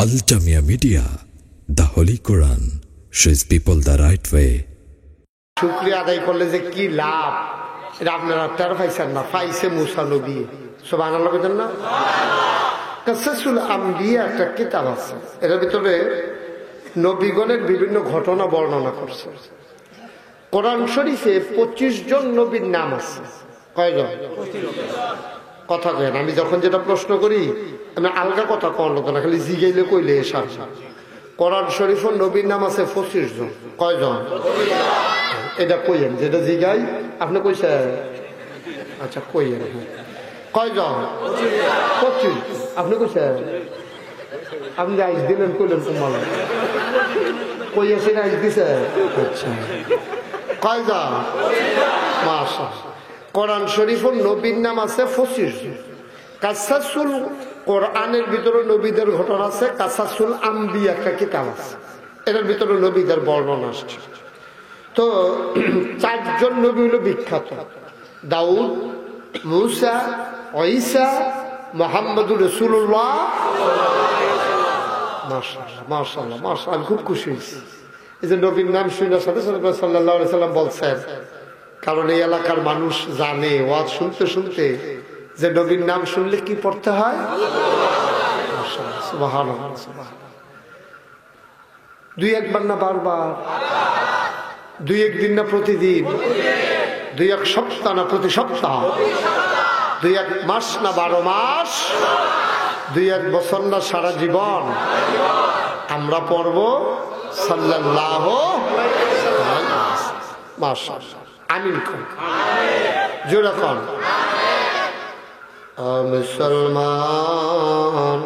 Al Jamia Media, the Holy Quran shows people the right way. শুকরিয়া আদায় করলে যে কি লাভ এটা আপনারা তার পাইছেন না, পাইছে মুসা নবী। সুবহানাল্লাহ বলেন না? কাসাসুল আম্বিয়া একটা কিতাব আছে, এর ভিতরে নবীগণের বিভিন্ন ঘটনা বর্ণনা করছে। কোরআন শরীফে 25 জন নবীর নাম আছে। কয়জন? কথা কয় না, আমি যখন যেটা প্রশ্ন করি আমি আলগা কথা কন লোক না, খালি জিগাইলে কইলে এসব। কোরআন শরীফের নবীর নাম আছে 25 জন। কয়জন? এটা কইেন, যেটা জিগাই আপনি কইছে। আচ্ছা কইেন, কয়জন? 25। আপনি কইছে, আপনি আইস দিলেন কইলেন তোমার কইয়াছেন, আইস দিছে। আচ্ছা কয়জন? মাশাআল্লাহ। কোরআন শরীফের নবীর নাম আছে 25 জন। কাসাসুল কোরআনের ভিতরে নবীদের ঘটনা আছে, কাসাসুল আম্বিয়া একটা কিতাব আছে, এর ভিতরে নবীদের বর্ণনা আসছে। তো 4 জন নবী হলো বিখ্যাত: দাউদ, মুসা, ঈসা, মুহাম্মদুর রাসূলুল্লাহ। মাশাআল্লাহ মাশাআল্লাহ মাশাআল্লাহ, আমি খুব খুশি হয়েছি এই যে নবীর নাম শুনে সাথে সাথে সাল্লাল্লাহু আলাইহি সাল্লাম বলছেন, কারণ এই এলাকার মানুষ জানে ওয়াজ শুনতে শুনতে যে নবীর নাম শুনলে কি পড়তে হয়। সুবহানাল্লাহ সুবহানাল্লাহ। 2-1 না বারবার? 2-1 দিন না প্রতিদিন? 2-1 সপ্তাহ না প্রতি সপ্তাহ? 2-1 মাস না 12 মাস? 2-1 বছর না সারা জীবন? আমরা পড়ব সাল্লাল্লাহু আলাইহি ওয়াসাল্লাম। মাশাআল্লাহ, আমিন কোন জোরে কোন। মুসলমান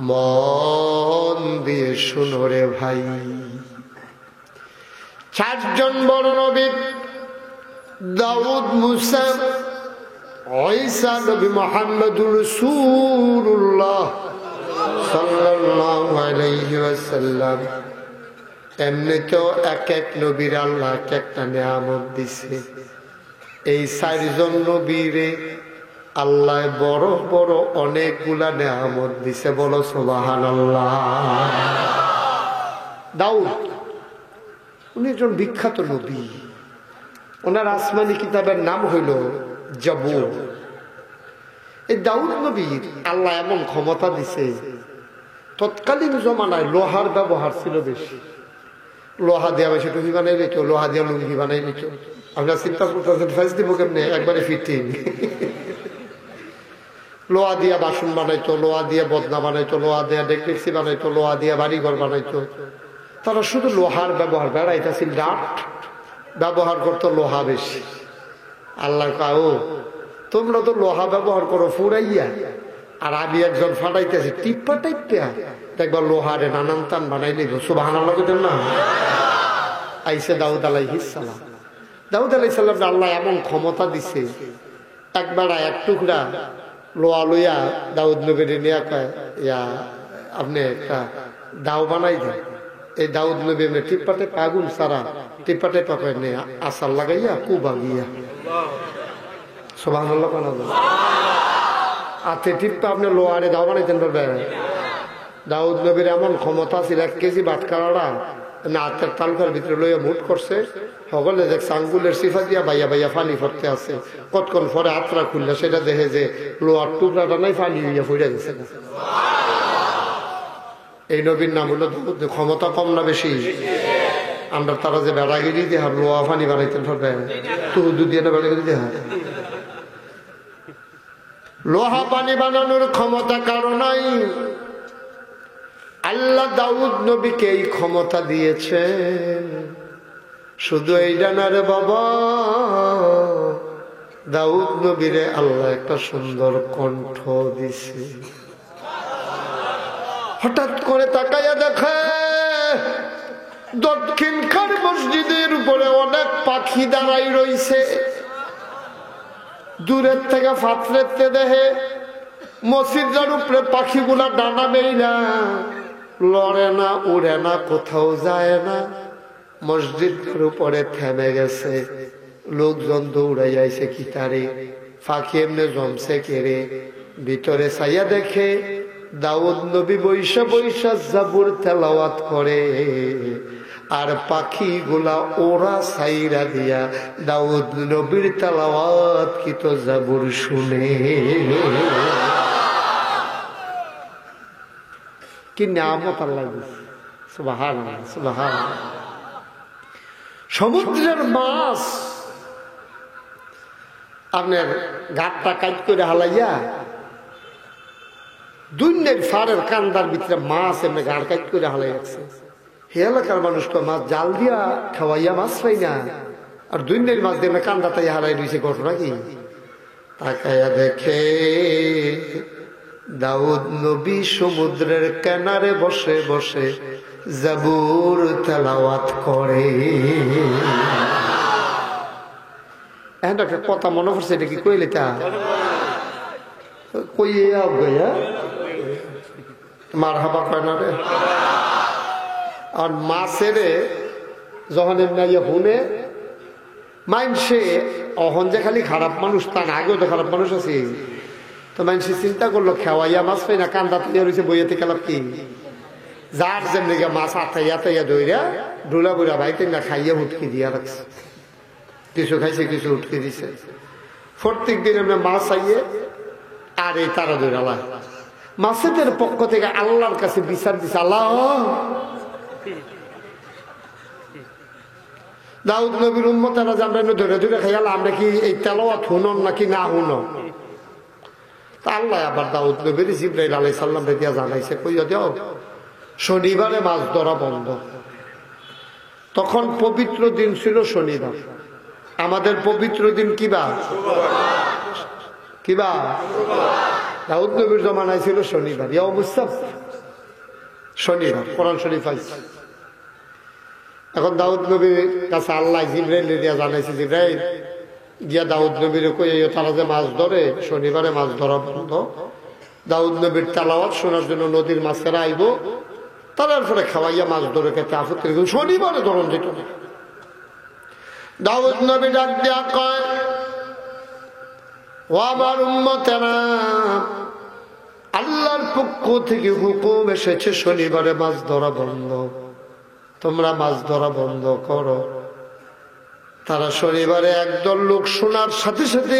মন দিয়ে শুনো রে ভাই, 4 জন বড় নবী: দাউদ, মুসা, ঈসা, নবী মুহাম্মদুর রাসূলুল্লাহ সাল্লাল্লাহু আলাইহি ওয়াসাল্লাম। এমনিতেও এক এক নবীর আল্লাহ এক একটা নিয়ামত দিছে। এই 4 জন নবীরে আল্লাহ বড় বড় অনেকগুলা নিয়ামত দিছে। বলো সুবহানাল্লাহ। দাউদ উনি একজন বিখ্যাত নবী, ওনার আসমানি কিতাবের নাম হইল জাবুর। এই দাউদ নবীর আল্লাহ এমন ক্ষমতা দিছে, তৎকালীন জমানায় লোহার ব্যবহার ছিল বেশি। লোহা দিয়া বেশি টুপি বানাই নিত, লোহা দিয়া লুঙ্গি বানাই নিত। আপনার চিন্তা করতেছেন ফেস দিব কেমনে? একবারে ফিটিং। লোহা দিয়া বাসন বানাইতো, লোহা দিয়া বদনা বানাইতো, লোহা দিয়া ডেকডেক্সি বানাইতো, লোহা দিয়া বাড়িঘর বানাইতো। তারা শুধু লোহার ব্যবহার, বেড়াইতেছিল ডাট ব্যবহার করতো, লোহা বেশি। আল্লাহ কাও তোমরা তো লোহা ব্যবহার করো ফুরাইয়া, আর আমি একজন ফাটাইতেছি টিপ্পা টাইপা, দেখবার লোহারে নানান টান বানাই নিব। সুবহানাল্লাহ বলেন না? আইসে দাউদ আলাইহিস সালাম। দাউদ আলাইহিস সালাম আল্লাহ এমন ক্ষমতা দিছে, একবার এক টুকরা লোহা লইয়া দাউদ নবীর নিয়ে কয়, ইয়া আপনি একটা দাও বানাই দেন। এই দাউদ নবী এমনি টিপ্পাটে আগুন সারা টিপ্পাটে পাপায় নিয়ে আসার লাগাইয়া কুবা গিয়া। সুবহানাল্লাহ কোন আতে টিপ্পা আপনি লোহারে দাও বানাইতেন পারবেন? দাউদ নবীর এমন ক্ষমতা ছিল, 1 কেজি বাটকারা না হাতের তালুকার ভিতরে লইয়া মুট করছে। সকলে দেখ আঙ্গুলের সিফা দিয়া বাইয়া বাইয়া ফানি ফরতে আছে। কতক্ষণ পরে হাতরা খুললে সেটা দেখে যে লোহার টুকরাটা নাই, ফানি হইয়া ফুইরা গেছে। এই নবীর নাম হলো দাউদ। ক্ষমতা কম না বেশি? আমরা তারা যে বেড়াগিরি দিয়ে লোহা ফানি বানাইতেন পারবে? তুদু দিয়ে না বেড়াগিরি দিয়ে লোহা পানি বানানোর ক্ষমতা কারো নাই। আল্লাহ দাউদ নবীকে এই ক্ষমতা দিয়েছেন। শুধু এইটা না রে বাবা, দাউদ নবীরে আল্লাহ একটা সুন্দর কণ্ঠ দিছে। হঠাৎ করে তাকাইয়া দেখে দক্ষিণখান মসজিদের উপরে অনেক পাখি দাঁড়াই রইছে। দূরের থেকে ফাতরেতে দেখে মসজিদের উপরে পাখিগুলা ডানা দেয় না, লড়ে না, উড়ে না, কোথাও যায় না, মসজিদের উপরে থেমে গেছে। লোকজন দৌড়াই আইছে কি তারে, ফাঁকি এমনি জমছে কেড়ে। ভিতরে চাইয়া দেখে দাউদ নবী বৈশা বৈশা জাবুর তেলাওয়াত করে, আর পাখিগুলা ওরা সাইরা দিয়া দাউদ নবীর তেলাওয়াত কি তো জাবুর শুনে। কি নিয়ামত আল্লাহ দিয়েছে, সুবহানাল্লাহ সুবহানাল্লাহ। সমুদ্রের মাছ আপনার গাঁটটা কাট করে হালাইয়া দুনিয়ার ফারের কান্দার ভিতরে মাছ এমনি গাড় কাট করে হালাই রাখছে। হে এলাকার মানুষ তো মাছ জাল দিয়া খাওয়াইয়া মাছ পাই না, আর দুনিয়ার মাছ দিয়ে কান্দা তাই হালাই দিয়েছে। ঘটনা কি? তাকাইয়া দেখে দাউদ নবী সমুদ্রের কিনারে বসে বসে জাবুর তেলাওয়াত করে। এখন একটা কথা মনে পড়ছে, এটা কি কইলে তা কইয়া গয়া মার হাবা কয় না রে। আর মাছের যখন এমনি হুনে মাইনসে অহন যে খালি খারাপ মানুষ, তার আগেও তো খারাপ মানুষ আছে, তো মানুষ চিন্তা করলো খেওয়াইয়া মাছ পাই না, কান্দা তৈরি হয়েছে বইয়াতে খেলাপ কি, যার যেমনি মাছ আতাইয়া তাইয়া দইরা ডুলা বুড়া ভাইতে না খাইয়া উঠকি দিয়া রাখছে। কিছু খাইছে, কিছু উঠকে দিছে। প্রত্যেক দিন এমনি মাছ আইয়ে আর এই তারা দইরালা মাছেদের পক্ষ থেকে আল্লাহর কাছে বিচার দিছে, আল্লাহ দাউদ নবীর উম্মতেরা যে আমরা ধরে ধরে খাইয়াল, আমরা কি এই তেলাওয়াত শুনন নাকি না শুনন? তা আল্লাহ আবার দাউদ নবীর জিবরাইল আলাইহিস সালাম দিয়া জানাইছে, কইয়া দাও শনিবারে মাছ ধরা বন্ধ। তখন পবিত্র দিন ছিল শনিবার। আমাদের পবিত্র দিন কিবা কিবা দাউদ নবীর জমানায় ছিল শনিবার, শনিবার কোরআন শরীফ আছে। এখন দাউদ নবীর কাছে আল্লাহ জিবরাইল দিয়া জানাইছে, জিবরাইল গিয়া দাউদ নবীর কইয়া তারা যে মাছ ধরে শনিবারে মাছ ধরা বন্ধ। দাউদ নবীর তেলাওয়াত শোনার জন্য নদীর মাছেরা আইব, তারপরে খাওয়াইয়া মাছ ধরে খেতে আপত্তি, শনিবারে ধরন যেত না। দাউদ নবী ডাক দিয়া কয়, ও আমার উম্মতেরা, আল্লাহর পক্ষ থেকে হুকুম এসেছে শনিবারে মাছ ধরা বন্ধ, তোমরা মাছ ধরা বন্ধ করো। তারা শনিবারে একদল লোক শোনার সাথে সাথে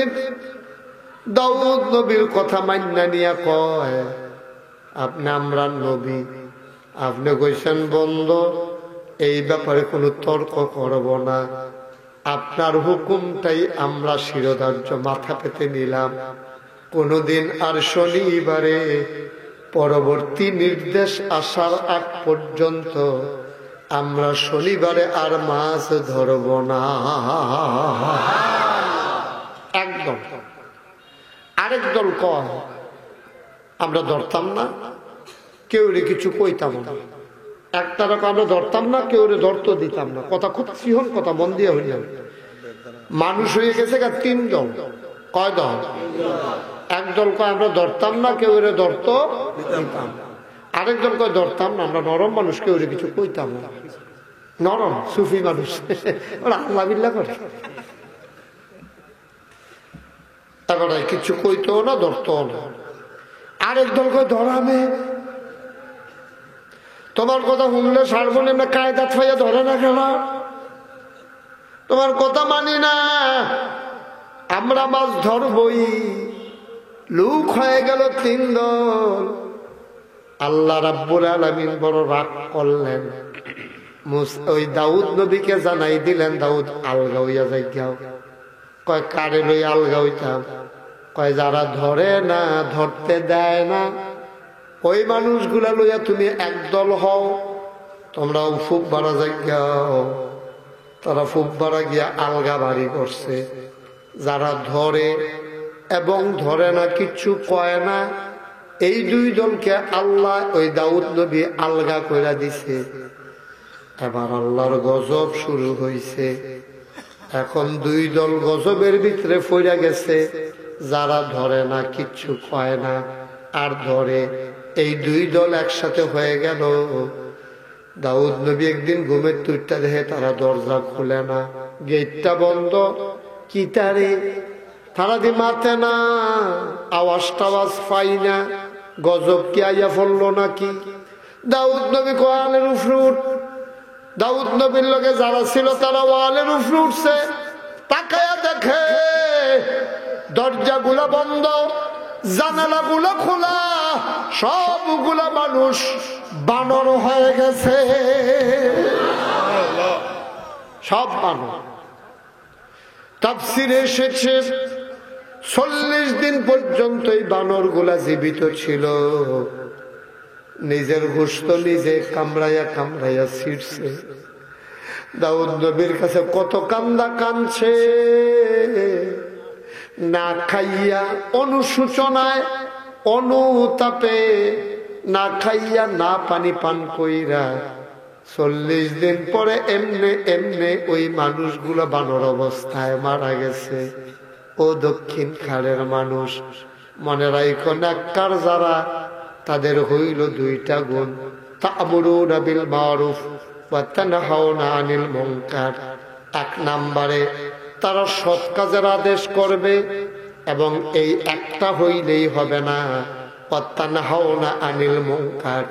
দাউদ নবীর কথা মান্না নিয়া কয়, আপনি আমরা নবী, আপনি কইছেন বন্ধ, এই ব্যাপারে কোনো তর্ক করব না, আপনার হুকুমটাই আমরা শিরোধার্য মাথা পেতে নিলাম। কোনদিন আর শনিবারে পরবর্তী নির্দেশ আসার আগ পর্যন্ত আমরা শনিবারে আর মাছ ধরব না। একদম। আরেক দল কয় আমরা ধরতাম না, কেউ কিছু কইতাম না। একটা রকম আমরা ধরতাম না, কেউ ধরতে দিতাম না। কথা খুব সিহন কথা, মন দিয়ে হইলাম। মানুষ হয়ে গেছে তিন দল। কয় দল? একদল কয় আমরা ধরতাম না, কেউ ধরত দিতাম। আরেক দল কয় ধরতাম না, আমরা নরম মানুষ, কেউ কিছু কইতাম না। নরম সুফি মানুষ, ওরা আল্লাহ বিল্লাহ করে, তারপরে কিছু কইতেও না, ধরতেও না। আরেক দল কয় ধরাবে, তোমার কথা শুনলে সার্বনিম্ন কায়দাত ফাইয়া ধরে না কেন, তোমার কথা মানি না, আমরা মাছ ধরবই। লোক হয়ে গেল তিন দল। আল্লাহ রাব্বুল আলামিন বড় রাগ করলেন, ওই দাউদ নবীকে জানাই দিলেন, দাউদ আলগা হইয়া যাই। কয় কারে লই আলগা হইতাম? কয় যারা ধরে না, ধরতে দেয় না, ওই মানুষগুলা লইয়া তুমি একদল হও, তোমরা ফুক ভাড়া যাও। তারা ফুক ভাড়া গিয়া আলগা বাড়ি করছে। যারা ধরে এবং ধরে না, কিচ্ছু কয় না, এই দুই দলকে আল্লাহ ওই দাউদ নবী আলগা কইরা দিছে। এবার আল্লাহর গজব শুরু হইছে। এখন দুই দল গজবের ভিতরে পড়ে গেছে। যারা ধরে না, কিচ্ছু কয় না, আর ধরে, এই দুই দল একসাথে হয়ে গেল। দাউদ নবী একদিন ঘুমের তুইটা দেখে তারা দরজা খুলে না, গেটটা বন্ধ। কি তারে তারা দি মাতে না, আওয়াজ টাওয়াজ পাই না, গজব কি আইয়া পড়লো নাকি? দাউদ নবী ওয়ালের উপরে উঠ, দাউদ নবীর লগে যারা ছিল তারা ওয়ালের উপরে উঠছে, তাকায়া দেখে দরজাগুলা বন্ধ, জানালাগুলো খোলা, সবগুলা মানুষ বানর হয়ে গেছে, সব বানর। তাফসিরে এসেছে 40 দিন পর্যন্ত এই বানর গুলা জীবিত ছিল, নিজের গোশত নিজে কামড়াইয়া কামড়াইয়া ছিঁড়ছে। দাউদ নবীর কাছে কত কান্দা কাঁদছে, না খাইয়া অনুশোচনায় অনুতাপে, না খাইয়া না পানি পান কইরা 40 দিন পরে এমনে এমনে ওই মানুষগুলো বানর অবস্থায় মারা গেছে। ও দক্ষিণ খাড়ের মানুষ, মনে রাখো নেককার যারা তাদের হইল 2টা গুণ, তা'মুরুনা বিল মারুফ ওয়া তানহাউনা আনিল মুনকার। 1 নম্বরে তারা সৎ কাজের আদেশ করবে, এবং এই একটা হইলেই হবে না, ওয়া তানহাউনা আনিল মুনকার,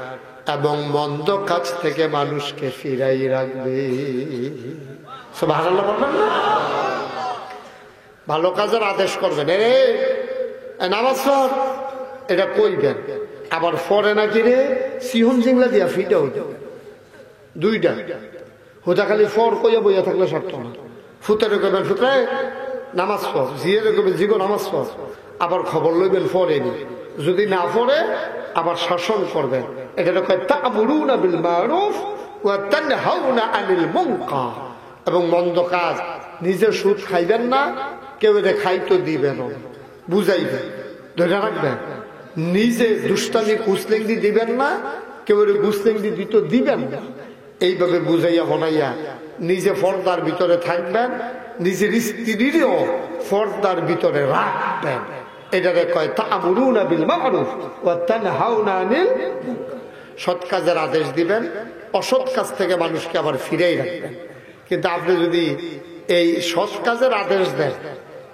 এবং মন্দ কাজ থেকে মানুষকে ফিরাই রাখবে। সুবহানাল্লাহ বলবেন না? ভালো কাজের আদেশ করবেন, রে নামাজ পড়, এটা কইবেন। আবার পরে নাকি রে সিহন জিংলা দিয়া ফিটাও 2টা হুদা খালি ফর কইয়া বইয়া থাকলে সত্য না। ফুতের কইবেন ফুতে নামাজ পড়, জিয়ের কইবেন জিগো নামাজ পড়, আবার খবর লইবেন পড়েনি, যদি না পড়ে আবার শাসন করবেন। এটা কয় তা'মুরুনা বিল মারুফ ওয়া তানহাউনা আনিল মুনকার। এবং মন্দ কাজ, নিজে সুদ খাইবেন না, কেউ এটা খাইতে দিবেন, বুঝাইবেন, ধরে রাখবেন। নিজে দুষ্টামি কুসলেঙ্গি দিবেন না, কেউ গুসলেঙ্গি দিতে দিবেন না। এইভাবে বুঝাইয়া হনাইয়া নিজে পর্দার ভিতরে থাকবেন, নিজের স্ত্রীরও পর্দার ভিতরে রাখবেন। এটাকে কয় তা'মুরুনা বিল মারুফ ওয়া তানহাউনা আনিল মুনকার। সৎ কাজের আদেশ দিবেন, অসৎ কাজ থেকে মানুষকে আবার ফিরেই রাখবেন। কিন্তু আপনি যদি এই সৎ কাজের আদেশ দেন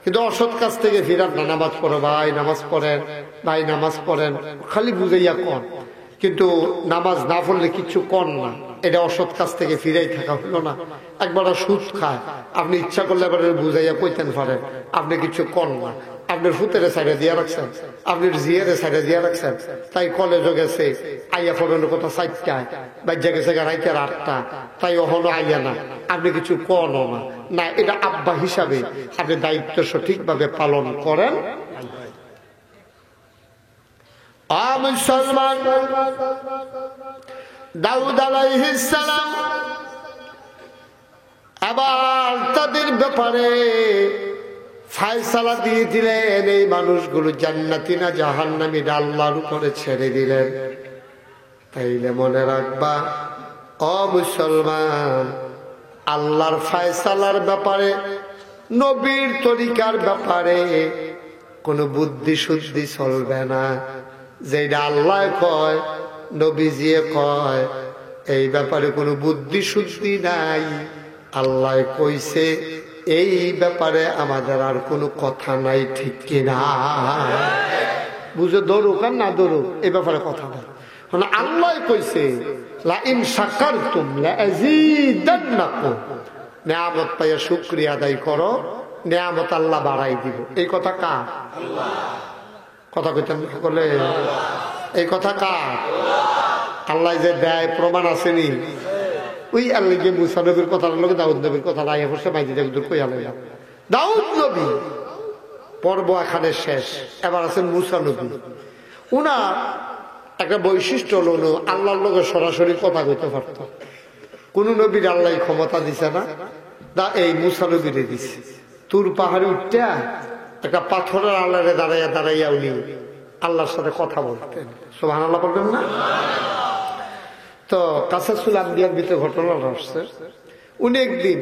কিন্তু অসৎ কাজ থেকে ফিরান না, নামাজ পড়ো ভাই, নামাজ পড়েন ভাই, নামাজ পড়েন, খালি বুঝাইয়া কন, কিন্তু নামাজ না পড়লে কিছু কন না, এটা অসৎ কাজ থেকে ফিরাই থাকা হলো না। একবার সুদ খায়, আপনি ইচ্ছা করলে এবার বুঝাইয়া কইতেন পারেন, আপনি কিছু কন না, আপনার ফুতেরে সাইডে দিয়া রাখছেন, আপনার জিয়ারে সাইডে দিয়া রাখছেন, তাই কলেজও গেছে আইয়া পড়ানোর কথা 4টায়, বাজ্যা গেছে রাইতের 8টা, তাই ওহনো আইয়া না, আপনি কিছু কনও না। না, এটা আব্বা হিসাবে আপনি দায়িত্ব সঠিকভাবে পালন করেন। মুসলমান, দাউদ আলাইহিস সালাম আবার তাদের ব্যাপারে ফায়সালা দিয়ে দিলেন, এই মানুষগুলো জান্নাতি না জাহান্নামী আল্লাহর উপরে ছেড়ে দিলেন। তাইলে মনে রাখবা ও মুসলমান, আল্লাহর ফায়সালার ব্যাপারে, নবীর তরিকার ব্যাপারে কোনো বুদ্ধি শুদ্ধি চলবে না। যেটা আল্লাহ কয়, নবীজি কয়, এই ব্যাপারে কোনো বুদ্ধি শুদ্ধি নাই। আল্লাহ কইছে, এই ব্যাপারে আমাদের আর কোনো কথা নাই, ঠিক কিনা? বুঝে দৌড়ুক আর না দৌড়ুক, এই ব্যাপারে কথা নাই। আল্লাহ কইছে লা ইন শাকারতুম লাযীদান্নাকুম, নিয়ামত পাইয়া শুকরিয়া আদায় করো, নিয়ামত আল্লাহ বাড়াই দিব। এই কথা কার? কথা কইতেন বলে, এই কথা কার? আল্লাহ যে দেয় প্রমাণ আসেনি, ওই আল্লাহ যে মুসা নবীর কথা লোক দাউদ নবীর কথা আইয়া বসে মাইজি দেখুন কই আলাইয়া দাউদ নবী পর্ব এখানে শেষ। এবার আছেন মুসা নবী। উনার একটা বৈশিষ্ট্য হলো আল্লাহর লোকের সরাসরি কথা কইতে পারত। কোন নবীর আল্লাহ ক্ষমতা দিছে না, এই মুসা নবীরে দিছে। তুর পাহাড়ে উঠতে একটা পাথরের আল্লাহরে দাঁড়াইয়া দাঁড়াইয়া উনি আল্লাহর সাথে কথা বলতেন। সুবহানাল্লাহ বলবেন না? তো কাসাসুল আম্বিয়ার ভিতরে ঘটনা আসছে, উনি একদিন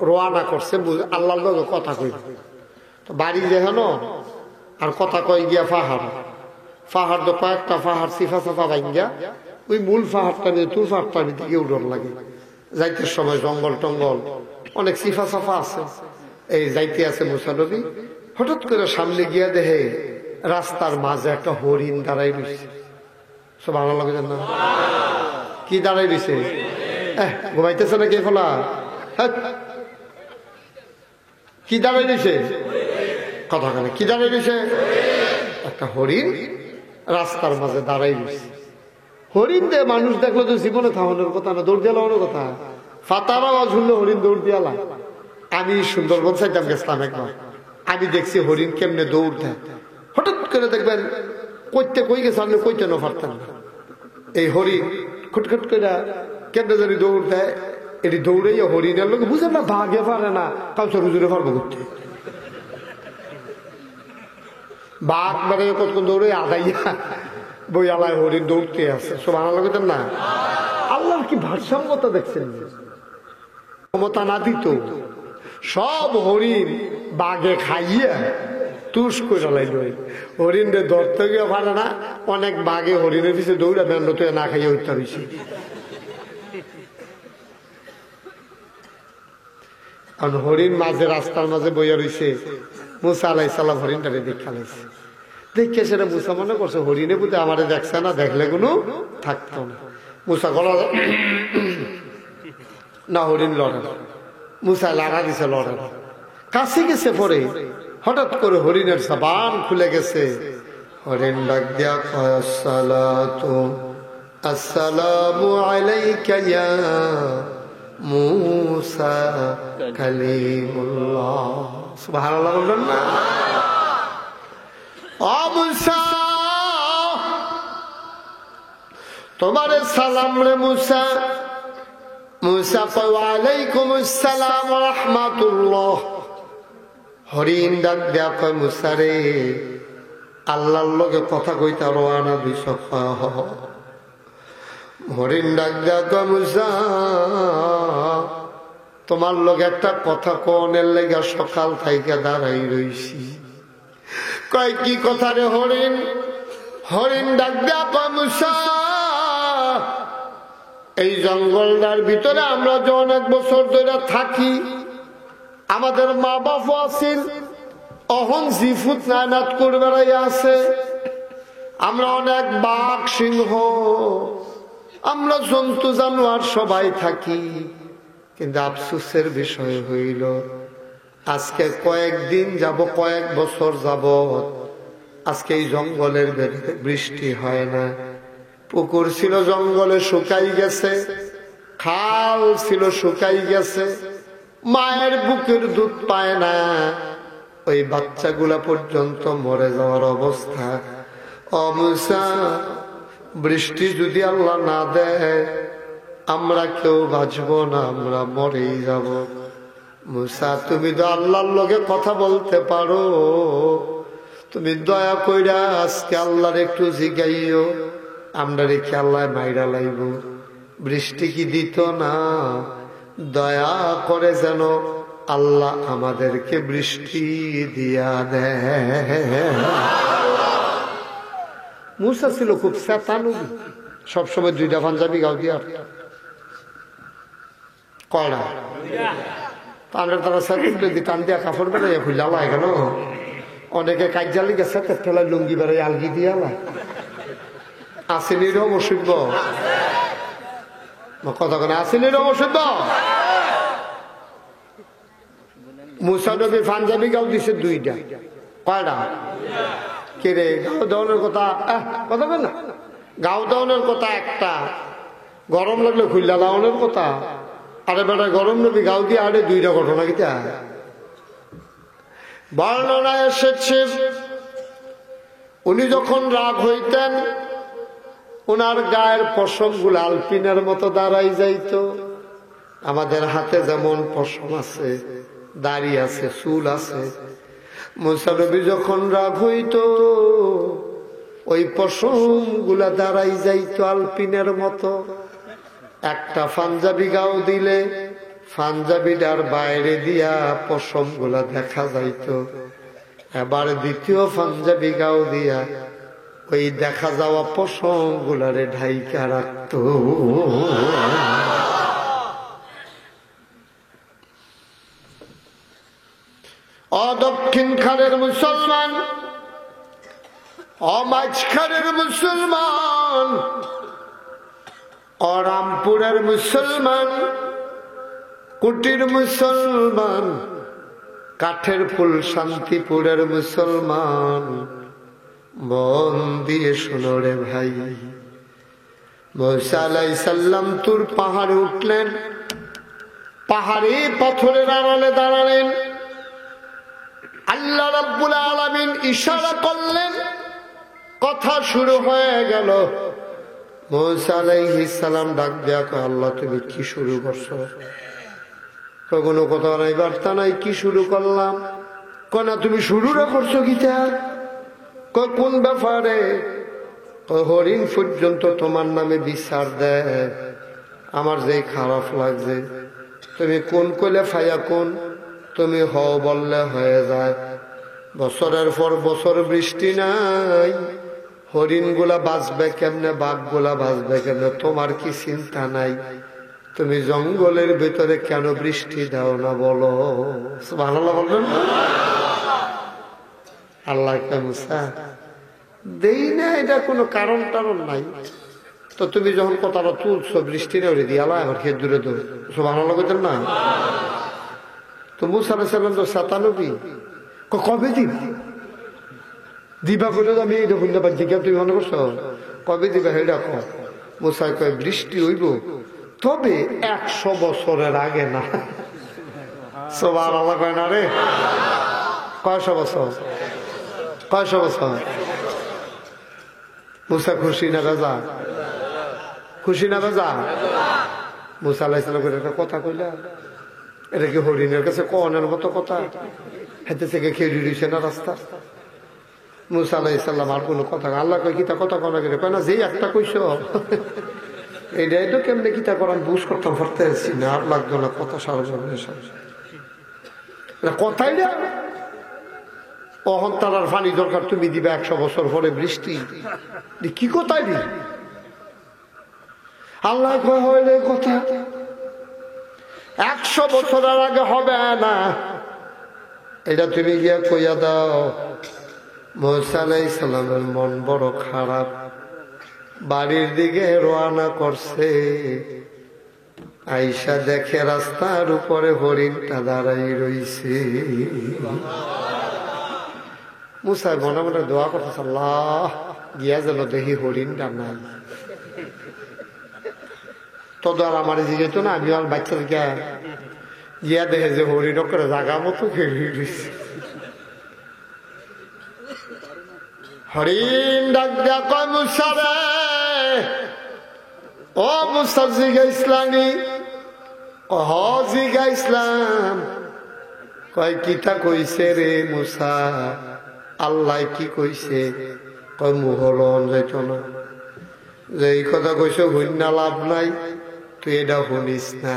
রওনা করছে আল্লাহর লগে কথা কই, তো বাড়ি যেহেন আর কথা কই গিয়া পাহাড় তো কয়েকটা পাহাড় সিফা সাফা ভাঙ্গা ওই মূল পাহাড়টা নিয়ে তুর পাহাড়টা দিকে উড়ন লাগে। যাইতে সময় জঙ্গল টঙ্গল অনেক সিফা সাফা আছে, এই যাইতে আছে মুসা নবী। হঠাৎ করে সামনে গিয়া দেখে রাস্তার মাঝে একটা হরিণ দাঁড়াই রয়েছে। সুবহানাল্লাহ কইতেন না? কি দাঁড়াই দিছে? ঘুমাইতেছে না কে ফলা? কি দাঁড়াই দিছে? কথা কেন? কি দাঁড়াই দিছে? একটা হরিণ রাস্তার মাঝে দাঁড়াই দিছে। হরিণ দিয়ে মানুষ দেখলো তো জীবনে থামানোর কথা না, দৌড় দিয়ে লাগানোর কথা। ফাতার আওয়াজ শুনলো হরিণ দৌড় দিয়ে লা। আমি সুন্দরবন সাইডাম গেছিলাম একবার, আমি দেখছি হরিণ কেমনে দৌড় দেয়। হঠাৎ করে দেখবেন কইতে কই গেছে, আপনি কইতে না পারতেন না। এই হরিণ খুটখুট করে কেমনে জানি দৌড় দেয়। এটি দৌড়ে হরিণের লোক বুঝেন না, ভাগে পারে না, কাউকে হুজুরে পারবো করতে। বাঘ মানে কতক্ষণ দৌড়ে আদাইয়া বই আলায় হরিণ দৌড়তে আছে। সুবহানাল্লাহ কইতেন না? আল্লাহর কি ভারসাম্যতা দেখছেন? ক্ষমতা না দিত সব হরিণ বাঘে খাইয়া তুষ করে লাইল। হরিণে ধরতে গিয়ে পারে না, অনেক বাঘে হরিণের পিছিয়ে দৌড়া মেন্ড তুই না খাইয়া হত্যা হয়েছে। কারণ হরিণ মাঝে রাস্তার মাঝে বইয়া রয়েছে। মুসা আলাইহিস সালাম হরিণটারে দেখা লাইছে, দেখে সেটা মুসা মনে করছে হরিণে বুঝে আমারে দেখছে না, দেখলে কোনো থাকতো না। মুসা গলা না, হরিণ লড়ে না। মুসা লাগা দিছে, লড়ে না। কাছে গেছে পরে হঠাৎ করে হরিণের জবান খুলে গেছে। হরিণ ডাক দিয়া কয় আসসালামু আলাইকা ইয়া মুসা কালিমুল্লাহ। সুবহানাল্লাহ বললেন না? ও মুসা, তোমার সালাম রে মুসা। মুসা কয় ওয়ালাইকুম আসসালাম ওয়া রাহমাতুল্লাহ। হরিণ ডাক দেয়া কয় মুসা রে, আল্লাহর লগে কথা কইতে রওনা দিছ? হরিণ ডাক দেয়া কয় মুসা, তোমার লগে একটা কথা কোনের লেগা সকাল থেকে দাঁড়াই রইছি। কয় কি কথা রে হরিণ? হরিণ ডাক দেয়া কয় মুসা, এই জঙ্গলটার ভিতরে আমরা যে অনেক বছর ধরে থাকি, আমাদের মা বাপও আছেন, অহং জিফুত নায়নাত করে বেড়াই আছে। আমরা অনেক বাঘ সিংহ, আমরা জন্তু জানোয়ার সবাই থাকি। কিন্তু আফসোসের বিষয় হইল আজকে কয়েকদিন যাব, কয়েক বছর যাব, আজকে এই জঙ্গলের ভেতরে বৃষ্টি হয় না। পুকুর ছিল জঙ্গলে শুকাই গেছে, খাল ছিল শুকাই গেছে, মায়ের বুকের দুধ পায় না, ওই বাচ্চাগুলা পর্যন্ত মরে যাওয়ার অবস্থা। ও মুসা, বৃষ্টি যদি আল্লাহ না দেয় আমরা কেউ বাঁচবো না, আমরা মরেই যাব। মুসা, তুমি তো আল্লাহর লগে কথা বলতে পারো, তুমি দয়া কইরা আজকে আল্লাহর একটু জিগাইও, আমরা রেখে আল্লাহ মাইরা লাইব। বৃষ্টি কি দিত না? দয়া করে যেন আল্লাহ আমাদেরকে বৃষ্টি দিয়া দেয়। মুসা ছিল খুব শয়তানু, সবসময় দুইটা পাঞ্জাবি গাও দিয়া কয়টা আমরা তারা সাথে টান দিয়া কাপড় বেড়াইয়া খুললা কেন? অনেকে কাজ্জালি গেছে ঠেলায় লুঙ্গি বেড়াই আলগি দিয়া আসেনিরও অসুবিধ কথা কেন? আসেনিরও অসুবিধ। মুসা নবী পাঞ্জাবি গাও দিছে দুইটা, কয়টা? কে রে? গাও দেওয়ানোর কথা কথা কেন না? গাও দেওয়ানোর কথা একটা, গরম লাগলে খুললা লাগানোর কথা। আরে বেটা গরম নবী গাও দিয়ে আরে দুইটা ঘটনা কিতা বর্ণনা এসেছে। উনি যখন রাগ হইতেন ওনার গায়ের পশম গুলো আলপিনের মতো দাঁড়াই যাইত। আমাদের হাতে যেমন পশম আছে, দাড়ি আছে, চুল আছে, মুসা নবী যখন রাগ হইত ওই পশম গুলা দাঁড়াই যাইত আলপিনের মতো। একটা পাঞ্জাবি গাও দিলে পাঞ্জাবিটার বাইরে দিয়া পশম গুলা দেখা যাইত। এবার দ্বিতীয় পাঞ্জাবি গাও দিয়া ওই দেখা যাওয়া পশম গুলারে ঢাইকা রাখত। দক্ষিণ খানের মুসলমান অমাঝখানের মুসলমান, ও রামপুরের মুসলমান, কুটির মুসলমান, কাঠের ফুল শান্তিপুরের মুসলমান, মন দিয়ে শোনো রে ভাই। মুসা আলাইহিস সালাম তুর পাহাড়ে উঠলেন, পাহাড়ে পাথরের আড়ালে দাঁড়ালেন। আল্লাহ রাব্বুল আলামিন ইশারা করলেন, কথা শুরু হয়ে গেল। মুসা আলাইহিস সালাম ডাক দেয়া কয়, আল্লাহ তুমি কি শুরু করছো? কোনো কথা নাই, বার্তা নাই, কি শুরু করলাম? না তুমি শুরুটা করছো গীতা, কোন ব্যাপারে? হরিণ পর্যন্ত তোমার নামে বিচার দেয়, আমার যে খারাপ লাগছে। তুমি কোন কইলে ফাইয়া কোন, তুমি হ বললে হয়ে যায়। বছরের পর বছর বৃষ্টি নাই, হরিণ গুলা বাঁচবে কেমনে, বাঘ গুলা বাঁচবে কেমনে? তোমার কি চিন্তা নাই? তুমি জঙ্গলের ভিতরে কেন বৃষ্টি দাও না বলো? সুবহানাল্লাহ বলবেন। আল্লাহ মুসা দেই না, এটা কোনো কারণ টারণ নাই। তো তুমি যখন কথাটা তুলছো বৃষ্টি নেই দিয়ে আল্লাহ আমার খেয়ে দূরে দূরে, সুবহানাল্লাহ বলতেন না? তো মুসা আলাইহিস সালাম তো 97, কবে দিবা করে আমি এই দেখুন না পাচ্ছি, তুমি মনে করছো কবে দিবা? এটা মুসা কয় বৃষ্টি হইব, তবে 100 বছরের আগে না। সুবহানাল্লাহ কয় না রে? কয়শো বছর? কয়শো বছর? মুসা খুশি না বেজা? খুশি না বেজা? মুসা আলাইহিস সালাম একটা কথা কইলা, এটা কি হরিণের কাছে কনের মতো কথা? হেতে থেকে খেয়ে দিয়েছে না রাস্তা। মুসা আলাইহিস সালাম আর কোনো কথা, আল্লাহ কয় কিতা কথা কনা গেলে কয় না, যেই একটা কইস এইটাই তো কেমনে কিতা করান বুঝ করতাম, পারতে আসছি না, আর লাগতো না কথা সারা কথাই না। অহন তার পানি দরকার, তুমি দিবে 100 বছর পরে বৃষ্টি, কি কোথায় দি? আল্লাহ কয় হইলে কথা 100 বছরের আগে হবে না, এটা তুমি গিয়া কইয়া দাও। মুসা আলাইহিস সালামের মন বড় খারাপ, বাড়ির দিকে রওনা করছে। আইসা দেখে রাস্তার উপরে হরিণটা দাঁড়াই রইছে। মুসা মনে মনে দোয়া করতেছে, আল্লাহ গিয়া যেন দেখি হরিণটা নাই। তো আর আমার জিজ্ঞেস না, আমি আর বাচ্চার গিয়া দেখে যে হরিণ করে জাগা মতো খেয়ে রয়েছে। হরিণ ডাক দেয়া কয়, মুসা রে, ও মুসা জিগা ইসলামী, হ জিগা ইসলাম। কয় কিতা কইছে রে মুসা? আল্লাহ কি কইছে? কয় মুহলন যাইত না, যে এই কথা কইছো হইনা লাভ নাই, তুই এটা শুনিস না।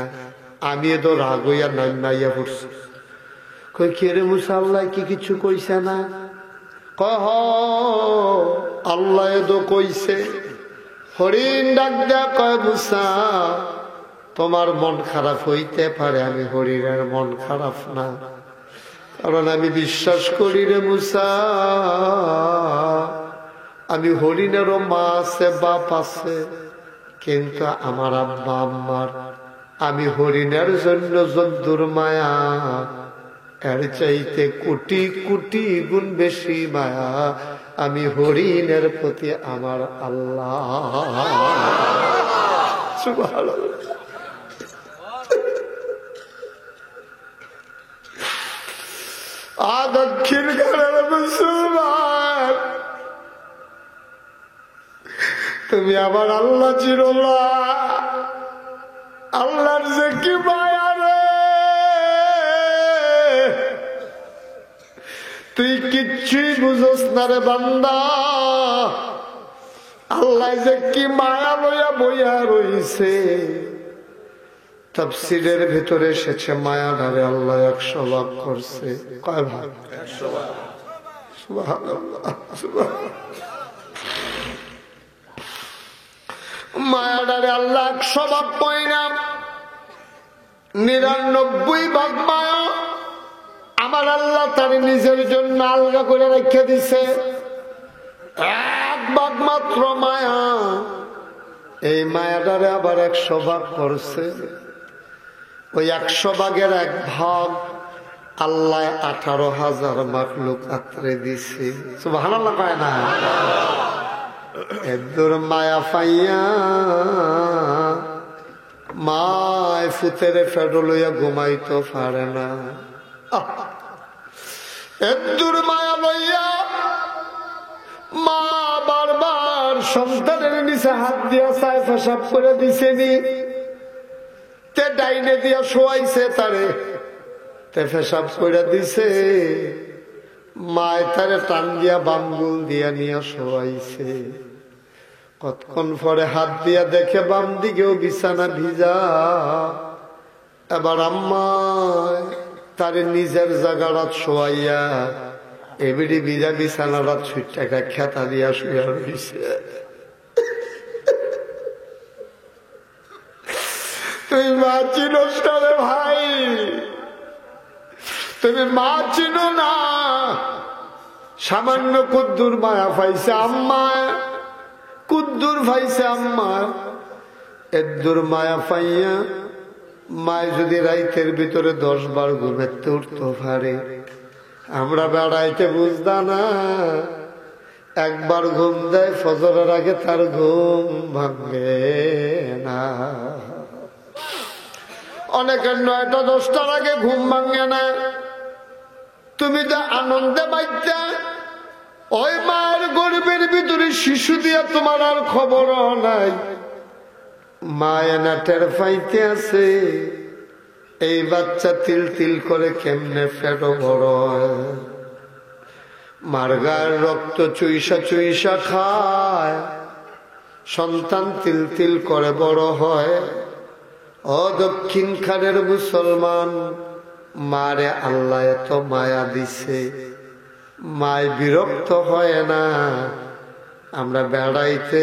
আমি তো রাগ হইয়া নাইয়া পড়ছি। কই কে রে মুসা, আল্লাহ কি কিছু কইছে না? কহ আল্লাহ তো কইছে। হরিণ ডাক দেয়া কয়, মুসা তোমার মন খারাপ হইতে পারে, আমি হরিণের মন খারাপ না, কারণ আমি বিশ্বাস করি রে মুসা, আমি হরিণেরও মা আছে, বাপ আছে, কিন্তু আমার আব্বা আম্মার, আমি হরিণের জন্য যদ্দুর মায়া, এর চাইতে কোটি কোটি গুণ বেশি মায়া আমি হরিণের প্রতি আমার আল্লাহ। সুবহানাল্লাহ। দক্ষিণ ঘরের মুসলমান, তুমি আমার আল্লাহ চিরলা, আল্লাহর যে কি মায়া রে, তুই কিচ্ছুই বুঝোস না রে বান্দা। আল্লাহ যে কি মায়া লইয়া বইয়া রইছে, তাফসীরের ভিতরে এসেছে মায়া ধারে আল্লাহ 100 ভাগ করছে। কয় ভাগ? 100 ভাগ। সুবহানাল্লাহ, সুবহানাল্লাহ। মায়া ধারে আল্লাহ 100 ভাগ কয় না, 99 ভাগ মায়া আমার আল্লাহ তার নিজের জন্য আলগা করে রেখে দিছে। এক ভাগ মাত্র মায়া, এই মায়াটারে আবার 100 ভাগ করছে। ওই 100 ভাগের 1 ভাগ আল্লাহ 18,000 মাখলুক আত্রে দিছে। সুবহানাল্লাহ কয় না? এদুর মায়া পাইয়া মায় ফুতেরে ফেডো লইয়া ঘুমাইতে পারে না। এদুর মায়া লইয়া মা বারবার সন্তানের নিচে হাত দিয়া চায় পেশাব করে দিছে নি, তে ডাইনে দিয়া শোয়াইছে তারে, তে পেশাব করে দিছে। মায় তারে টান দিয়া বামগুল দিয়া নিয়ে শোয়াইছে। কতক্ষণ পরে হাত দিয়া দেখে বাম দিকেও বিছানা ভিজা। এবার আম্মা তারে নিজের জায়গাটা শোয়াইয়া এবিডি ভিজা বিছানাটা ছুটটা খেতা দিয়া শুয়ে রয়েছে। তুই মা চিনোস না রে ভাই, তুমি মা চিনো না। সামান্য কুদ্দুর মায়া পাইছে আম্মা, কুদ্দুর পাইছে আম্মা। এদ্দুর মায়া পাইয়া মায় যদি রাইতের ভিতরে 10 বার ঘুমেতে উঠতে পারে, আমরা বেড়াইতে বুঝদা না। একবার ঘুম দেয় ফজরের আগে তার ঘুম ভাঙবে না। অনেকের 9টা 10টার আগে ঘুম ভাঙে না। তুমি তো আনন্দে বাইতে ওই মায়ের গর্ভের ভিতরে শিশু দিয়ে তোমার আর খবর নাই। মায়ে না টের পাইতে আছে এই বাচ্চা তিল তিল করে কেমনে পেট বড় হয়। মার গায়ের রক্ত চুইসা চুইসা খায়, সন্তান তিল তিল করে বড় হয়। ও দক্ষিণ খানের মুসলমান, মারে আল্লাহ এত মায়া দিছে, মায় বিরক্ত হয় না। আমরা বেড়াইতে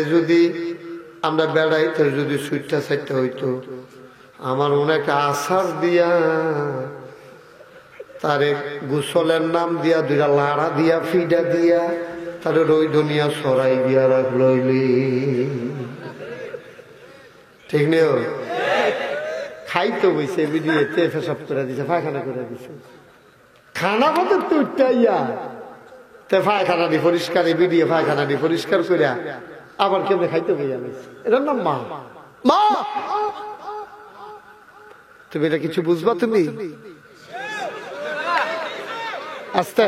যদি সুইটটা সাইটটা হইতো, আমার অনেক আশার দিয়া তারে গোসলের নাম দিয়া 2টা লাড়া দিয়া ফিডা দিয়া তারে রই দুনিয়া সরাই দিয়া রাখলি। ঠিক নেই? খাইতো বইছে বিদিয়ে পেশাব করে দিছে, পায়খানা করে দিছে। খানা কত তুইয়া তে পায়খানা দিয়ে পরিষ্কার বিদিয়ে পায়খানা দিয়ে পরিষ্কার করে আবার কেমনে খাইতে বইয়া নিছে। এটার নাম মা। মা তুমি এটা কিছু বুঝবা? তুমি আস্তে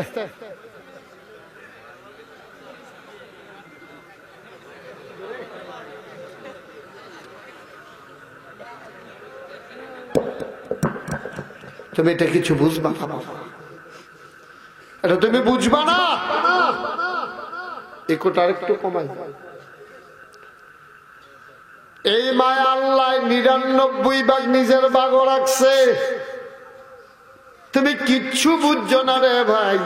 তুমি এটা কিছু বুঝবা? এটা তুমি বুঝবা না। একটু আরেকটু কমাই। এই মায়া আল্লাহ 99 ভাগ নিজের ভাগ রাখছে। তুমি কিচ্ছু বুঝছো না রে ভাই।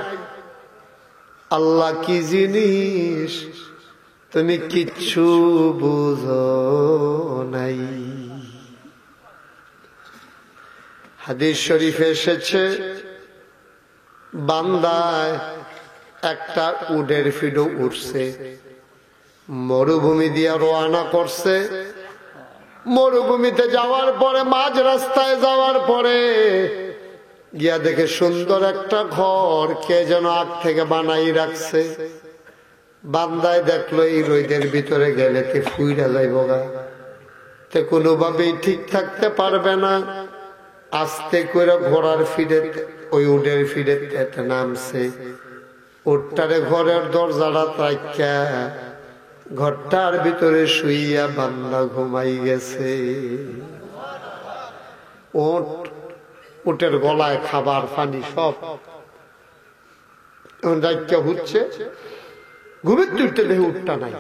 আল্লাহ কি জিনিস তুমি কিচ্ছু বুঝো নাই। হাদিস শরীফে এসেছে, বান্দায় একটা উটের ফিডো উঠছে, মরুভূমি দিয়ে রওনা করছে। মরুভূমিতে যাওয়ার পরে মাঝ রাস্তায় যাওয়ার পরে গিয়া দেখে সুন্দর একটা ঘর কে যেন আগ থেকে বানাই রাখছে। বান্দায় দেখলো এই রোদের ভিতরে গেলে তে ফুইরা যাইব গা, তে কোনোভাবেই ঠিক থাকতে পারবে না। আস্তে করে ঘোড়ার ফিডে ওই উটের ফিডে নামছে। উটটারে ঘরের দরজাটা তাইকা ঘরটার ভিতরে শুইয়া বান্দা ঘুমাই গেছে। উটের গলায় খাবার পানি সব হচ্ছে। ঘুমের তুলতে দেখে উঠটা নাই।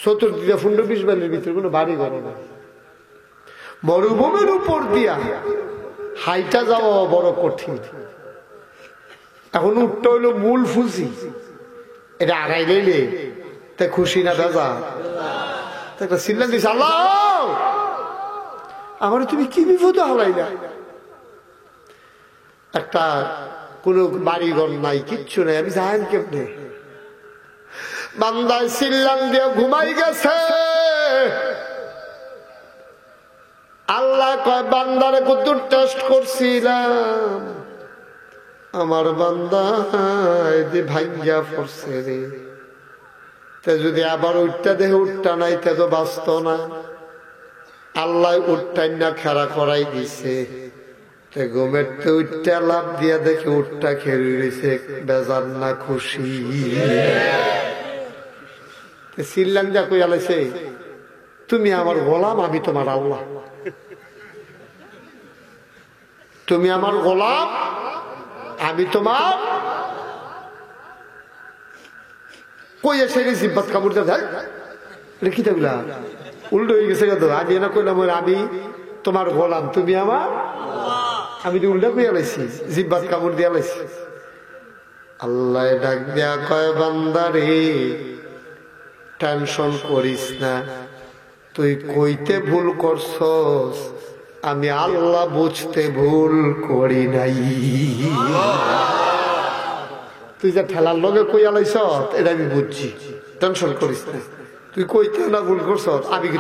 চতুর্দিকে 15-20 মাইলের ভিতরে কোনো বাড়ি ঘর নাই। মরুভূমির উপর দিয়া হাইটা যাওয়া বড় কঠিন। এখন উঠটা হইলো মূল ফুসি, এটা আগাই লইলে তা খুশি না দাদা? একটা চিল্লা দিস, আল্লাহ আমার তুমি কি বিপদে হারাইলা। একটা কোন বাড়িঘর নাই, কিচ্ছু নাই, আমি যাই কেমনে? বান্দায় চিল্লান দিয়ে ঘুমাই গেছে। আল্লাহ কয় বান্দারে কত টেস্ট করছিলাম, আমার বান্দা ভাঙ্গিয়া পড়ছে রে। তে যদি আবার উঠটা দেহে উঠটা নাই তে তো বাঁচত না। আল্লাহ উঠটাই না খেলা করাই দিছে। ঘুমের তো উঠটা লাভ দিয়া দেখে উঠটা খেয়ে রয়েছে, বেজার না খুশি। চিল্লান যা কই আলাইছে, তুমি আমার গোলাম, আমি তোমার আল্লাহ। তুমি আমার গোলাম, আমি তোমার। কই এসে জিব্বাত কামড় দেয় কি থাকলা উল্টো হয়ে গেছে। আমি না কইলাম আমি তোমার গোলাম, তুমি আমার। আমি তো উল্টা কইয়া লাইছি, জিব্বাত কামড় দিয়া লাইছি। আল্লাহ ডাক দিয়া কয় বান্দারে টেনশন করিস না, তুই কইতে ভুল করছস, আমি আল্লাহ বুঝতে ভুল করি নাই। তুই যা ঠেলার লগে কইয়া লাইছ এটা আমি বুঝছি, টেনশন করিস না। তুই কইতে না ভুল করছস, আমি কি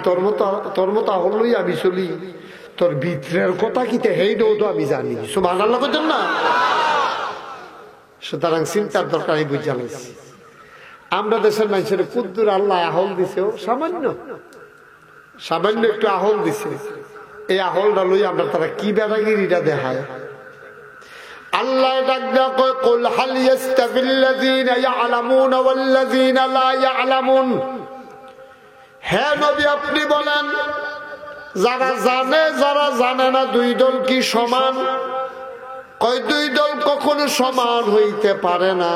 তোর মতো আহল লই আমি চলি? তোর ভিতরের কথা কিতে হেইটাও তো আমি জানি। সুবহানাল্লাহ কইতেন না? সুতরাং চিন্তার দরকার আমি বুঝা লাইছি। আমরা দেশের মানুষের কুদ্দুর আল্লাহ আহল দিছে, সামান্য একটু আহল দিছে। এই আহলটা লই আমরা তারা কি বেড়াগিরিটা দেখায়। আল্লাহ ডাক দেয়া কয় কুল হাল ইয়াস্তাবিল্লাযীনা ইয়ালামুনা ওয়াল্লাযীনা লা ইয়ালামুন। হে নবী আপনি বলেন, যারা জানে যারা জানে না দুই দল কি সমান? কয় দুই দল কখনো সমান হইতে পারে না।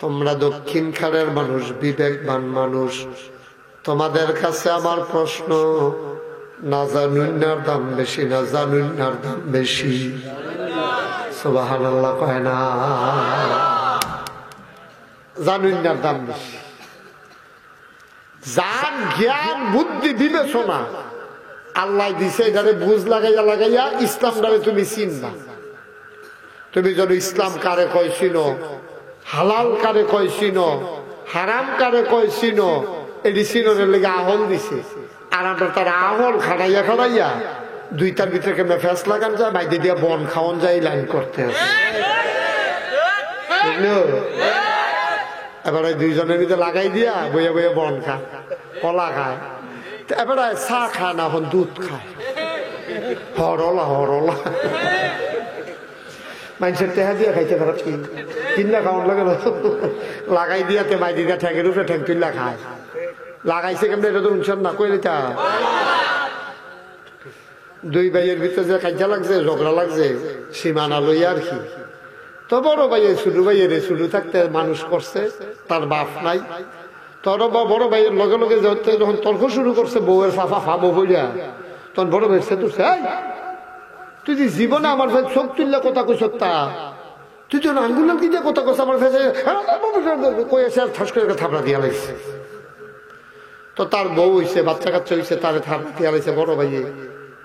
তোমরা দক্ষিণ খাড়ের মানুষ, বিবেকবান মানুষ, তোমাদের কাছে আমার প্রশ্ন, না জানুন্নার দাম বেশি না জানুন্নার দাম বেশি? সুবহানাল্লাহ কয় না? জানুন্নার দাম বেশি। যার জ্ঞান বুদ্ধি বিবেচনা আল্লাহ দিছে, এটারে বুঝ লাগাইয়া লাগাইয়া ইসলামটারে তুমি চিনবা। তুমি যেন ইসলাম কারে কয় চিনো, হালাল কারে কয় চিনো, হারাম কারে কয় চিনো, এটি চিনোর লেগে আহল দিছে। আর আমরা তার আহল খাড়াইয়া খাড়াইয়া দুইটার ভিতরে কেমন ফেস লাগান যায়, বাইরে দিয়ে বন খাওয়ান যায়, লাইন করতে আছে। এবারে দুইজনের ভিতরে লাগাই দিয়া বইয়া বইয়া বন খায়, কলা খায়, এবারে চা খায় না, এখন দুধ খায়। হরলা হরলা মানুষের টেহা দিয়ে খাইছে, খারাপ কি কিনা খাওয়ান লাগে না? লাগাই দিয়াতে বাইরে দিয়া ঠ্যাঙের উপরে ঠ্যাং তুললা খায়। লাগাইছে কেমন এটা তো শুনছেন না? কই তা দুই ভাইয়ের ভিতরে যে কাজা লাগছে, ঝগড়া লাগছে সীমানা লইয়া আর কি। তো বড় ভাইয়ের ছোট ভাইয়ের ছোট থাকতে মানুষ করছে, তার বাপ নাই। তোর বড় ভাইয়ের লগে লগে যখন তর্ক শুরু করছে বউয়ের ফাফা ফাবো বইয়া, তখন বড় ভাই সে তুই যে জীবনে আমার ভাই চোখ তুললে কথা কইস, তা তুই তো আঙ্গুল কি দিয়ে কথা কইস আমার ফেসে কয়েছে, আর ঠাস করে থাপড়া দিয়া লাগছে। তো তার বউ হইছে, বাচ্চা কাচ্চা হইছে, তারে থাপড়া দিয়া লাগছে বড় ভাইয়ে।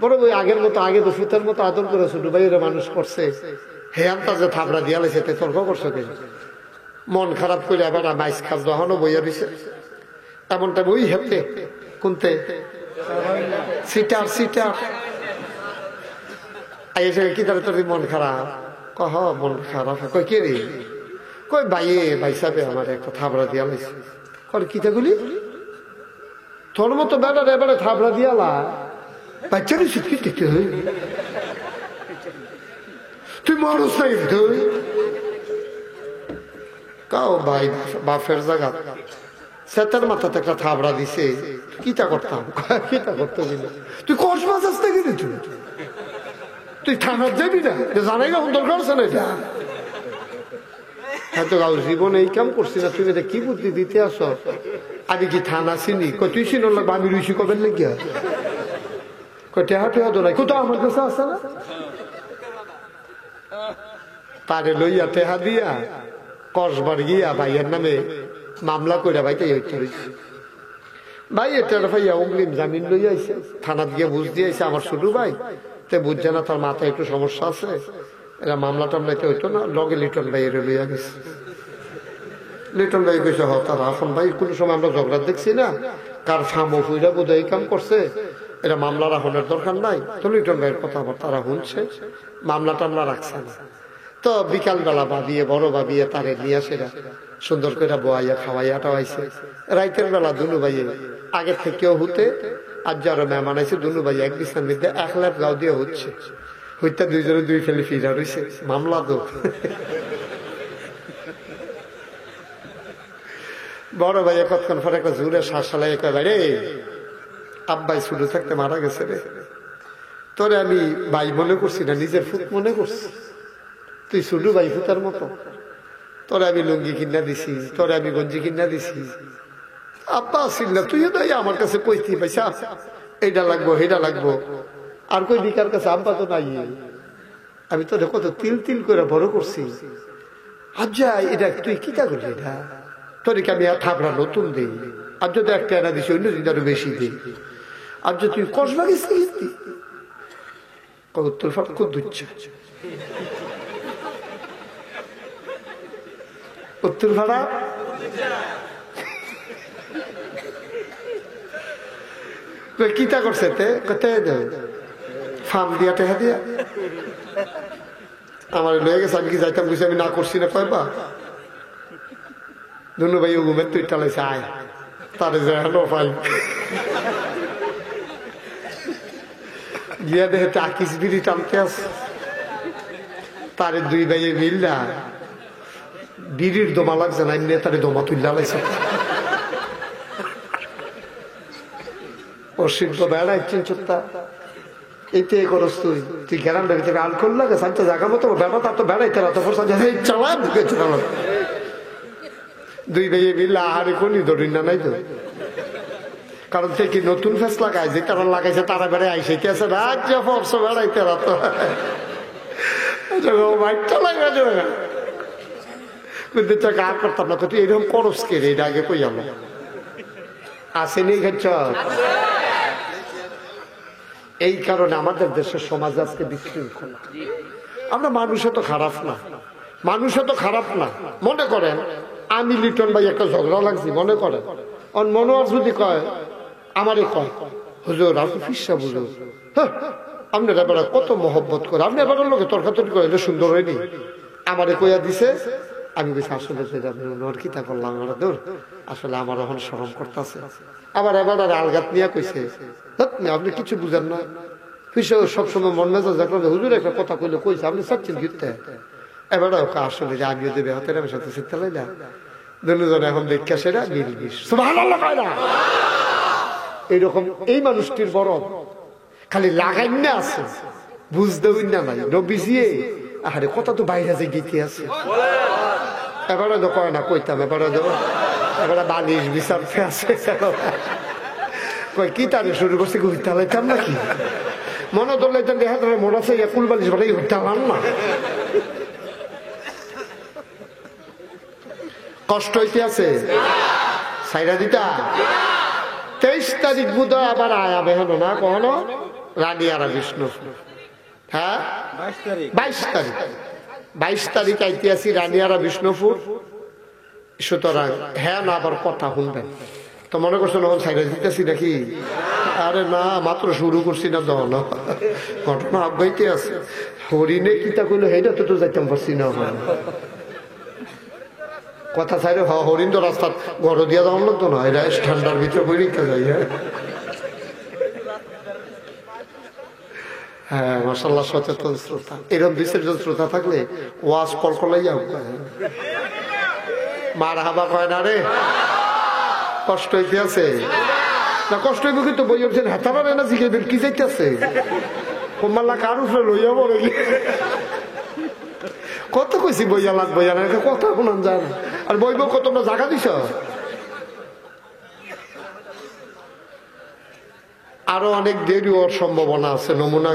বড় ভাই আগের মতো, আগে তো সুতের মতো আদর করে ছোট ভাইয়ের মানুষ করছে, হে আনতা যে থাপড়া দিয়া লাগছে, তে তর্ক করছো কে? মন খারাপ করে আবার মাইস খাস যখনও বইয়া দিছে, এমনটা বই হেপতে কোনতে সিটার সিটার আইসে কি তার তোর মন খারাপ? কহ মন খারাপ। কই কে রে? কই ভাইয়ে ভাই সাহেব আমার একটা থাবড়া দিয়া লাইছে। কর কিতা গুলি তোর মতো বেটার এবারে থাবড়া দিয়ালা বাচ্চারই শিক্ষিত দিতে হয়। তুই মানুষ নাই তুই কাও ভাই বাপের জায়গা সেতার মাথাতে একটা থাবড়া দিছে, কিতা করতাম? কিতা করতে দিল? তুই কস মাছ আসতে গেলি, তুই থানার যাবি না? জানাই না দরকার আছে না? এটা এত গাও জীবনে এই কাম করছি না, তুমি এটা কি বুদ্ধি দিতে আস? আমি কি থানা চিনি? তুই চিনো লাগবে, আমি রুচি করবেন নাকি? টেহা টেহা তো নাই, কোথাও আমার কাছে আছে না? তারে লইয়া টেহা দিয়া কসবার গিয়া ভাইয়ের নামে মামলা কইরা ভাই তাই হইতে হয়েছে। ভাই এটা ভাইয়া অগ্রিম জামিন লইয়া আইছে, থানাত গিয়ে বুঝ দিয়ে আইছে আমার ছোট ভাই, তে বুঝছে না তার মাথায় একটু সমস্যা আছে, এরা মামলা টামলাইতে হইতো না, লগে লিটন ভাই এর লইয়া গেছে। লিটন ভাই কইছে হ তারা এখন ভাই কোনো সময় আমরা ঝগড়া দেখছি না কার ফার্মও ফুইরা বোধহয় এই কাম করছে, এটা মামলা রাখনের দরকার নাই। তো লিটন ভাইয়ের কথা আবার তারা শুনছে, মামলা টামলা রাখছে না। তো বিকালবেলা ভাবিয়ে বড় ভাবিয়ে তারে নিয়ে আসে সুন্দর করে বোয়াইয়া খাওয়াইয়া টাওয়াইছে। রাইতের বেলা দুনু ভাইয়ে আগের থেকেও হতে আর যারা মেহমান আছে দুনু ভাই এক বিছানার মধ্যে 1 লাখ গাও দিয়ে হচ্ছে, হইতে দুইজনে দুই ফেলে ফিরা রয়েছে, মামলা তো। বড় ভাইয়া কতক্ষণ পরে একটা জোরে শ্বাস চালাই একেবারে, আব্বাই শুরু থাকতে মারা গেছে রে, তোরে আমি ভাই মনে করছি না, নিজের ফুট মনে করছি, তুই শুধু ভাই ফুটার মতো, তোরে আমি লুঙ্গি কিনা দিছি, তোরে আমি গঞ্জি কিনা দিছি, আব্বা আসিল না, তুইও তাই আমার কাছে কইতি পয়সা এইটা লাগবো সেইটা লাগবো, আর কই বিকার কাছে আব্বা তো নাই, আমি তোরে কত তিল তিল করে বড় করছি, আজ্জা এটা তুই কিতা করলি, এটা তোর কি আমি থাপড়া নতুন দিই, আর যদি একটা এনা দিছি অন্য দিন আরো বেশি দিই, আর যদি তুই কসবা গেছি উত্তর ফাট খুব দুচ্ছা, উত্তর ভাড়া কিতা করছে ফার্ম দিয়া টেহা দিয়া আমার লয়ে গেছে, আমি কি যাইতাম বুঝি আমি না করছি না কয়বা দুনু ভাই ঘুমের তুই টালাইছে আয় তারে যাই পাই গিয়া দেখে আকিস বিড়ি টানতে আছে, তারে দুই ভাইয়ে মিললা বিড়ির দমা লাগছে না, এমনি তারে দমা তুললা লাইছে, অসিদ্ধ বেড়া ইচ্ছেন চোত্তা এইতে করস তুই, তুই গ্যারান্ডার ভিতরে আলকোহল লাগে সাথে জায়গা মতো বেড়া তার তো বেড়াইতে রাত চালা ঢুকে চালানো, দুই ভাইয়ে মিললা আহারে কোনি ধরি না নাই তো, কারণ সে কি নতুন ফেস লাগায় যে তারা লাগাইছে তারা বেড়ে আইসে কি আছে রাজ্য ফর্স বেড়াইতে রাত লাগা কিন্তু কার করতাম না, তুই এরকম করস কে রে, এটা আগে কই আমরা আসেনি খাচ্ছ। এই কারণে আমাদের দেশের সমাজ আজকে বিশৃঙ্খলা, আমরা মানুষে তো খারাপ না, মানুষে তো খারাপ না, মনে করেন আমি লিটন ভাই একটা ঝগড়া লাগছি, মনে করেন মনোয়ার যদি কয় আমারে কয় হুজুর আপনি ফিসা বুঝুন, হ্যাঁ আপনারা বেড়া কত মহব্বত করে, আপনি এবার লোকে তর্কাতর্কি করে সুন্দর হয়নি, আমারে কইয়া দিছে, আমি বলছি আসলে কিতা করলাম আমরা দূর, আসলে আমার এখন শরম করতেছে, আবার এবার আলগাত নিয়ে কইছে আপনি কিছু বুঝেন না, ফিসা সবসময় মন মেজাজ দেখলাম হুজুর একটা কথা কইলে কইছে আপনি চাচ্ছেন ঘিরতে, এবার আসলে যে আমিও দেবে হাতের আমি সাথে শিখতে লাই না, দুজন এখন দেখা সেটা নির্বিষ এইরকম। এই মানুষটির বড় খালি লাগাই না আছে, বুঝতে না নাই নবিজিয়ে আরে কথা তো বাইরে যে গীতি আছে, এবারে তো কয় না কইতাম, এবারে বালিশ বিচারতে আছে কই কি তারে শুরু করছে ঘুরতে লাইতাম নাকি, মনে ধরলাইতাম দেখা ধরে মনে আছে কুল বালিশ বালাই ঘুরতে না, কষ্ট হইতে আছে সাইরা দিতা। 23 তারিখ বোধ আবার আয়াবে হলো না কখনো রানিয়ারা বিষ্ণু, হ্যাঁ 22 তারিখ আইতে আসি রানিয়ারা বিষ্ণুপুর, সুতরাং হ্যাঁ না আবার কথা শুনবেন তো মনে করছো না সাইরা দিতেছি নাকি, আরে না মাত্র শুরু করছি না দল ঘটনা আগাইতে আছে, হরিণে কিতা করলো সেইটা তো যাইতাম পারছি না, কথা চাইলে হরিণ তো রাস্তার গড় দিয়া যাওয়ার লাগতো না, এটা ঠান্ডার ভিতরে পরীক্ষা যাই। হ্যাঁ মাশাআল্লাহ সচেতন শ্রোতা, এরকম বিসর্জন শ্রোতা থাকলে ওয়াজ কলকলাই যাও, মার হাবা কয় না রে, কষ্ট হইতে আছে না, কষ্ট হইব কিন্তু বই উঠছেন হেতারা না শিখাইবেন কি যাইতেছে কোমাল্লা কার উপরে লইয়া পড়ে কত কইছি বইয়া লাগ বইয়া না কথা কোন যায় না, আর বইব কত তোমরা জায়গা দিছ, আরো অনেক দেরি হওয়ার সম্ভাবনা আছে, নমুনা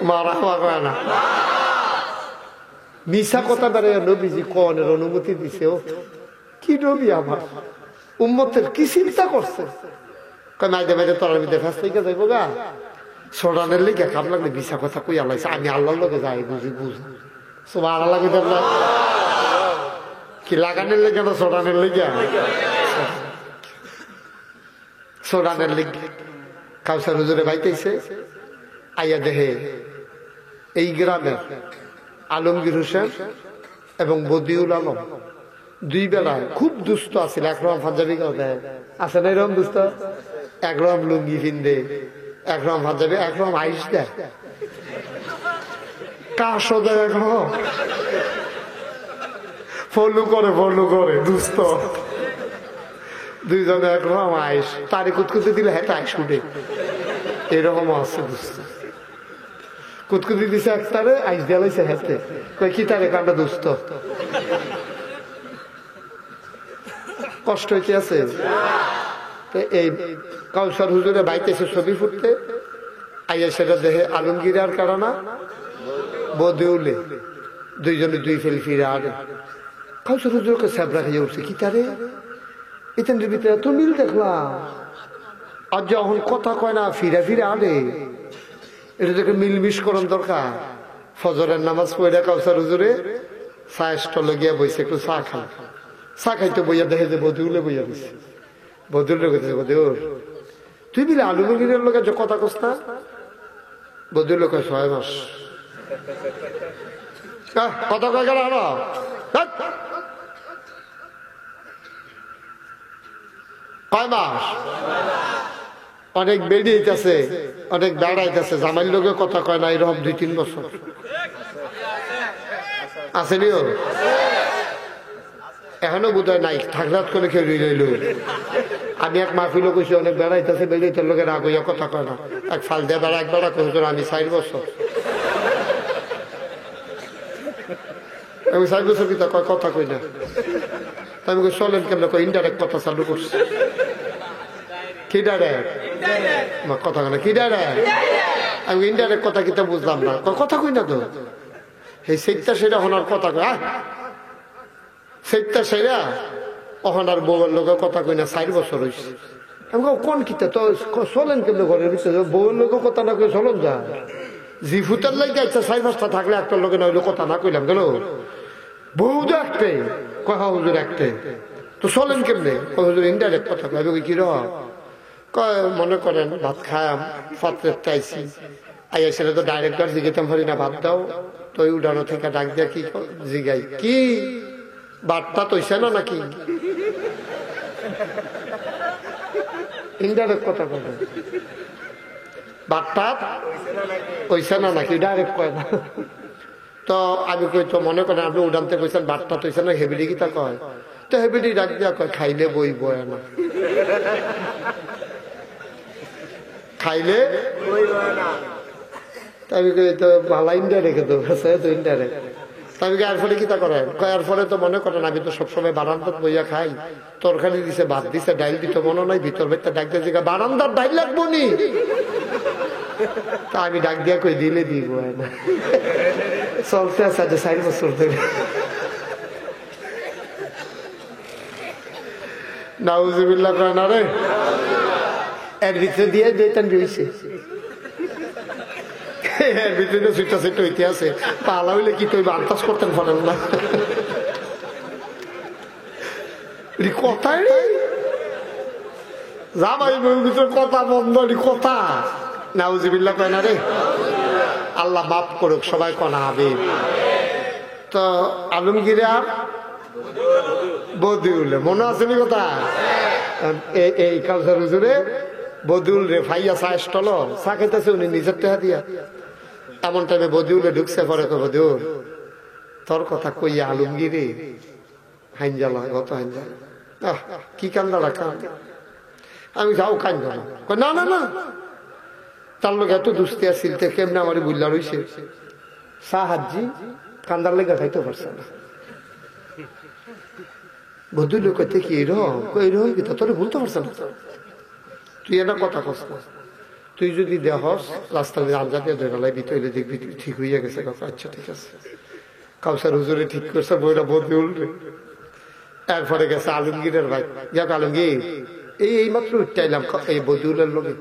মারা হওয়া কয় না, মিশা কথা বেড়ে নবীজি কনের অনুমতি দিছে, কি নবী আমার উম্মতের কি চিন্তা করছে, মাইদে মাইদে তরার মধ্যে ফেস থেকে যাইবো গা সোডানের লিগে কাপ লাগলে মিশা কথা কই আলাইছে, আমি আল্লাহর লোকে যাই বুঝি বুঝ সুবহানাল্লাহ কইতাম না, কি লাগানোর লেগে না সোডানের লেগে? সোডানের লেগে। কাউসার হুজুরে বাইতেছে, আইয়া দেহে এই গ্রামের আলমগীর হোসেন এবং বদিউল আলম দুই বেলায় খুব দুস্থ আছিল। একরকম পাঞ্জাবি আছে না এরকম দুস্থ, একরকম লুঙ্গি ফিন্দে, একরকম পাঞ্জাবি, একরকম আইস দেয়, কাশো দেয়, একরকম ফলু করে দুস্থ দুইজনে একরকম আইস, তারে কুতকুতি দিলে হ্যাঁ আইস উঠে, এরকম আছে দুস্থ। কুতকুতি দিছে একটারে, আইস দেয়ালাইছে হেতে, কই কি তারে কান্ডা দুস্থ, কষ্ট হইতে আছে। এই কাউসার হুজুরে বাইতেছে ছবি ফুটতে, আইয়া সেটা দেখে আলমগীর আর কারানা বদিউলে দুইজনে দুই ফেল ফিরে আরে। কাউসার হুজুরকে স্যাবরা খেয়ে উঠছে, কি তারে এখানের ভিতরে এত মিল দেখলাম, আর যখন কথা কয় না ফিরে ফিরে আরে, এটা দেখে মিলমিশ করন দরকার। ফজরের নামাজ পড়ে কাউসার হুজুরে চায়ের স্টলে গিয়া বইছে, একটু চা খান। চা খাইতে বইয়া দেখে যে বদিউলে বইয়া বইছে। বদিউলে কইতেছে, বদিউল তুই বিলে আলমগীরের লোক যে কথা কস না? বদিউলে কয় 6 মাস। কথা কয় গেল আরো কয় মাস? অনেক বেড়িয়েছে, অনেক বেড়াইতেছে, জামাইর লোকে কথা কয় না, এরকম 2-3 বছর আসেনিও, এখনো বোধ হয় নাই, ঠাকরাত করে খেয়ে রইল। আমি এক মাহফিলও কইছি, অনেক বেড়াইতেছে, বেড়াইতে লোকের রাগ হইয়া কথা কয় না, এক ফাল দিয়ে বেড়া, এক বেড়া কইছিল আমি 4 বছর। আমি 4 বছর কি কয় কথা কই না, আমি কই চলেন কেমন, কই ইনডাইরেক্ট কথা চালু করছি। কি ডাইরেক্ট কথা কয় না, কি ডাইরেক্ট? আমি ইনডাইরেক্ট কথা কিতা বুঝলাম না, কথা কই না তো, এই সেইটা সেটা হনার কথা কয়, সেইটা সেরা ওখানার বউয়ের লোকের কথা কই না, 4 বছর হয়েছে। আমি কোন কিতা তো চলেন কেমন ঘরের ভিতরে, বউয়ের লোকের কথা না কই চলেন যা, জি ফুটার লাগে আচ্ছা 4-5টা থাকলে একটা লোকে না হইলে কথা না কইলাম গেল, বউ তো একটাই, কথা হুজুর একটাই, তো চলেন কেমনে? হুজুর ইনডাইরেক্ট কথা কয়। আমি কি কয় মনে করেন ভাত খায়াম, পাত্রে চাইছি, আইয়া সেটা তো ডাইরেক্ট আর জিজ্ঞাতাম পারি না, ভাত দাও, তো উঠানো থেকে ডাক দিয়া কি জিগাই, কি বার্তা তৈছে না নাকি? ইনডাইরেক্ট কথা কয়, বার্তা কইছে না নাকি, ডাইরেক্ট কয় না। তো আমি কই তো মনে করেন আপনি উড়ানতে কইছেন বার্তা তৈছে না, হেবিডি কি তা কয়? তো হেবিডি ডাক দিয়া কয় খাইলে বই বয় না, খাইলে আমি কই তো ভালো ইনডাইরেক্ট তো তো ইনডাইরেক্ট। আমি এরপরে কিতা করেন? এরপরে তো মনে করেন আমি তো সবসময় বারান্দাত বইয়া খাই, তরকারি দিছে, ভাত দিছে, ডাইল দিতে মনে নাই, ভিতর ভেতর ডাক দিয়ে বারান্দার ডাইল লাগবো নি, তা আমি ডাক দিয়া কই দিলে দিব না, চলতে আছে 4 বছর ধরে। নাউজুবিল্লাহ কয় না রে, এর ভিতরে দিয়ে যেতেন রয়েছে, এর ভিতরে সুইটা সেট হইতে আছে, পালা হইলে কি তুই আন্দাজ করতেন পারেন না, কথাই জামাই বউর ভিতরে কথা বন্ধ, কথা। নাউজুবিল্লাহ কয় না রে, আল্লাহ মাফ করুক, সবাই কনা হবে। তো আলমগীর আর বদিউলে মনে আছে নি কথা? এই কালচার হুজুরে বদিউল রে ভাইয়া চা স্টল চা খাইতেছে, উনি নিজের টেহা দিয়া। এমন টাইমে বদিউলে ঢুকছে, পরে তো বদিউল তোর কথা কইয়া আলমগীরে হাইনজালা, গত হাইনজালা, কি কান্দালা কান। আমি যাও কান্দ না, না না তার লোক এত দুস্তি আসছিল, কেমনে আমার বুল্লা রয়েছে, সাহায্যি কান্দার লেগে খাইতে পারছে না। বদুল কইতে কি এরকম, এরকম কি তোর বলতে পারছে না, তুই একটা কথা কস না, তুই যদি দেহস রাস্তায় আঞ্জা দিয়ে ধরে ভিতরে দেখবি ঠিক হইয়া গেছে। আচ্ছা ঠিক আছে, কাউসার হুজুরে ঠিক করছে, বইটা বদুল রে। এরপরে গেছে আলমগীরের ভাই, যাক আলমগীর এই মাত্র উঠটাইলাম এই বদুলের লোকে,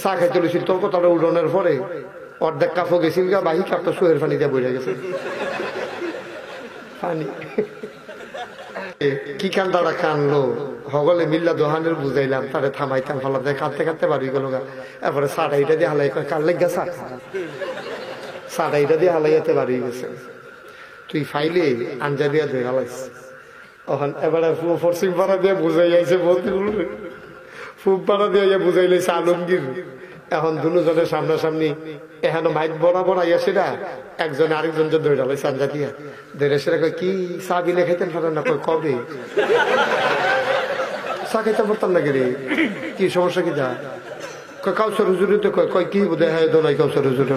চা খাইতে লইছিল, তোর কথাটা উড়নের পরে অর্ধেক কাপড় গেছিল গা, বাহি কাপটা সোহের পানি দিয়ে বইয়া গেছে। পানি কি কান্দাটা কানলো হগলে মিল্লা দোহানের বুঝাইলাম তারে থামাইতাম ফলা দেয় কাঁদতে কাঁদতে বাড়ি গেল গা এরপরে সাড়াইটা দিয়ে হালাই কার লেগা সাড়াইটা দিয়ে হালাইয়াতে বাড়ি গেছে তুই ফাইলে আঞ্জা দিয়া ধরে হালাইস ওখান এবারে ফরসিং পাড়া দিয়ে বুঝাই যাইছে বলতে ফুপ পাড়া দিয়ে বুঝাই লাইছে আলমগীর এখন দুজনের সামনাসামনি এখানে মাইক বরাবর আইয়াছে না একজনে আরেকজন যে ধরে ডালাইছে আঞ্জা দিয়া ধরে সেটা কয় কি চা বিলে খাইতেন পারেন না কয় কবে চা খাইতে পারতাম না রে কি সমস্যা কি যা কয় কাউসার হুজুরি তো কয় কি বোধ হয় দোনাই কাউসার হুজুর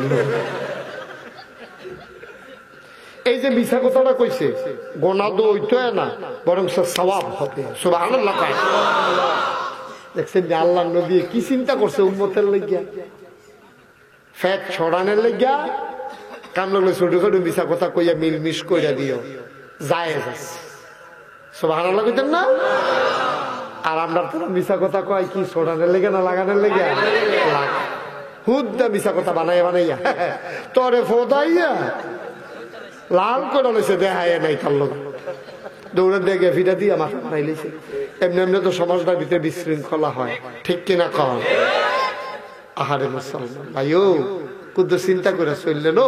এই যে মিশা কথাটা কইছে গোনা তো ওইতো না বরং সওয়াব হবে সুবহানাল্লাহ কয় দেখছেন যে আল্লাহ নবী কি চিন্তা করছে উম্মতের লাগিয়া ফ্যাট ছড়ানোর লাগিয়া কাম লাগলে ছোট ছোট মিশা কথা কইয়া মিলমিশ কইরা দিও জায়েজ আছে সুবহানাল্লাহ কইতেন না আর আমরা তো মিশা কথা কয় কি ছড়ানোর লাগে না লাগানোর লাগিয়া হুদ্দা মিশা কথা বানাইয়া বানাইয়া তোরে ফোদাইয়া লাল করে লইছে দেখায় নাই তার লোক দৌড়ে দেখে ফিটা দিয়ে মাথা মারাই লিছে এমনি এমনি তো সমাজটার ভিতরে বিশৃঙ্খলা হয় ঠিক কিনা কম আহারে মুসলমান ভাইও কুদ্দ চিন্তা করে চললেন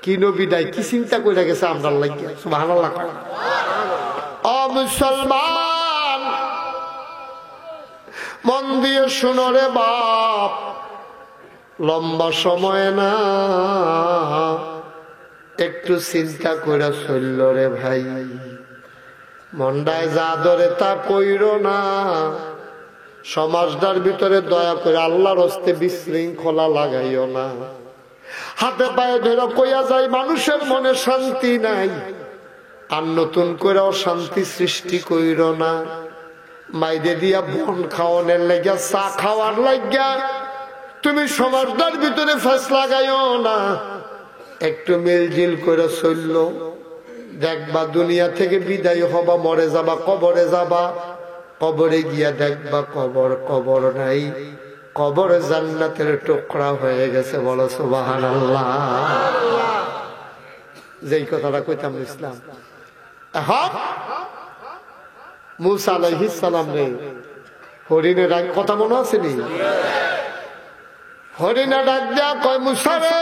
কি নবীদাই কি চিন্তা করে গেছে আমরা লাগিয়া সুবহানাল্লাহ ও মুসলমান মন দিয়ে শুনো রে বাপ লম্বা সময় না একটু চিন্তা করে চলল রে ভাই মন্ডায় যা ধরে তা কইর না সমাজটার ভিতরে দয়া করে আল্লাহর হস্তে বিশৃঙ্খলা লাগাইও না হাতে পায়ে ধরে কইয়া যায় মানুষের মনে শান্তি নাই আর নতুন করে অশান্তি সৃষ্টি কইর না মাইদে দিয়া বন খাওয়ানোর লাগিয়া চা খাওয়ার লাগিয়া তুমি সমাজটার ভিতরে ফাঁস লাগাইও না একটু মিলজিল করে চলল দেখবা দুনিয়া থেকে বিদায় হবা মরে যাবা কবরে যাবা কবরে গিয়া দেখবা কবর নাই কবর জান্নাতের টুকরা হয়ে গেছে বলো সুবহানাল্লাহ যেই কথাটা কইতাম ইসলাম মুসা আলাইহিস সালাম রে হরিণের কথা মনে আছে নি হরিণে ডাক দেয়া কয় মুসা রে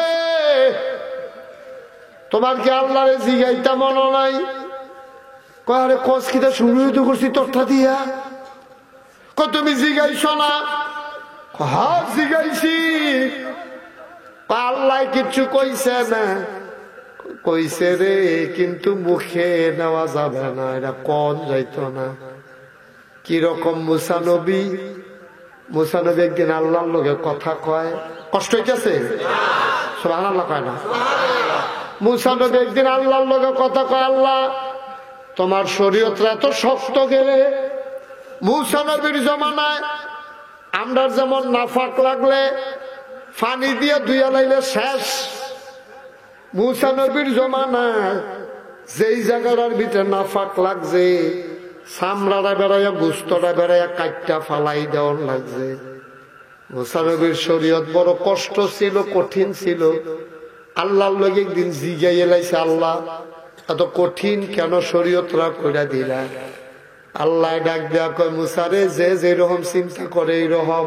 তোমার কি আল্লাহরে জিগাইতা মনে নাই কয় কস কিটা শুরু করছি তোরটা দিয়া তুমি জিগাইছ না হ্যাঁ জিগাইছি আল্লাহ কিছু কইছে না কইছে রে কিন্তু মুখে নেওয়া যাবে না এটা কোন যাইতো না কিরকম মুসা নবী একদিন আল্লাহর লগে কথা কয় কষ্ট হইতেছে সুবহানাল্লাহ কয় না মুসা নবী একদিন আল্লাহর লগে কথা কয় আল্লাহ তোমার শরীয়তটা এত শক্ত গেলে মুসা নবীর জমানায় আমরা যেমন নাফাক লাগলে পানি দিয়ে ধুইয়া লাইলে শেষ মুসা নবীর জমানায় যেই জায়গার ভিতরে নাফাক লাগছে চামড়াটা বেড়াইয়া গুস্তটা বেড়াইয়া কাটটা ফালাই দেওয়ার লাগছে মুসা নবীর শরীয়ত বড় কষ্ট ছিল কঠিন ছিল আল্লাহর লগে একদিন জিগাই এলাইছে আল্লাহ এত কঠিন কেন শরীয়তরা কইরা দিলা আল্লাহ ডাক দেয়া কয় মুসা রে যে যেরকম চিন্তা করে এইরকম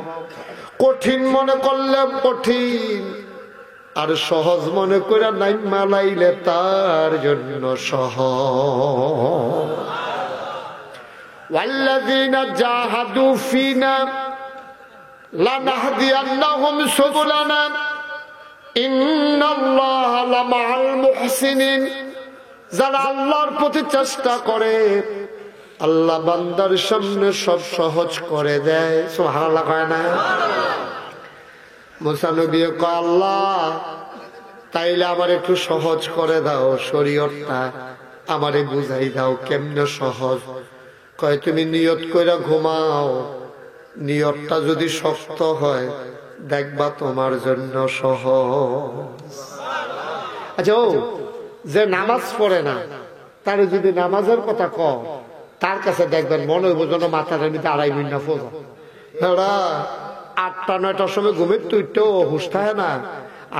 কঠিন মনে করলে কঠিন আর সহজ মনে করে নাই মালাইলে তার জন্য সহজ ওয়াল্লাযীনা জাহাদু ফীনা লানাহদিয়ান্নাহুম সুবুলানা ইন্নাল্লাহা লামাআল মুহসিনিন যারা আল্লাহর প্রতি চেষ্টা করে আল্লাহ বান্দার সামনে সব সহজ করে দেয় সুবহানাল্লাহ কয় না মুসা নবী কয় আল্লাহ তাইলে আমার একটু সহজ করে দাও শরীয়তটা আমারে বুঝাই দাও কেমনে সহজ কয় তুমি নিয়ত কইরা ঘুমাও নিয়তটা যদি শক্ত হয় দেখবা তোমার জন্য সহজ আচ্ছা ও যে নামাজ পড়ে না তার যদি নামাজের কথা কও তার কাছে দেখবেন মনে হইব যেন মাথার এমনিতে 2.5 মিনিট ফোজা 8টা 9টার সময় ঘুমের তুই তো হুশ থাকে না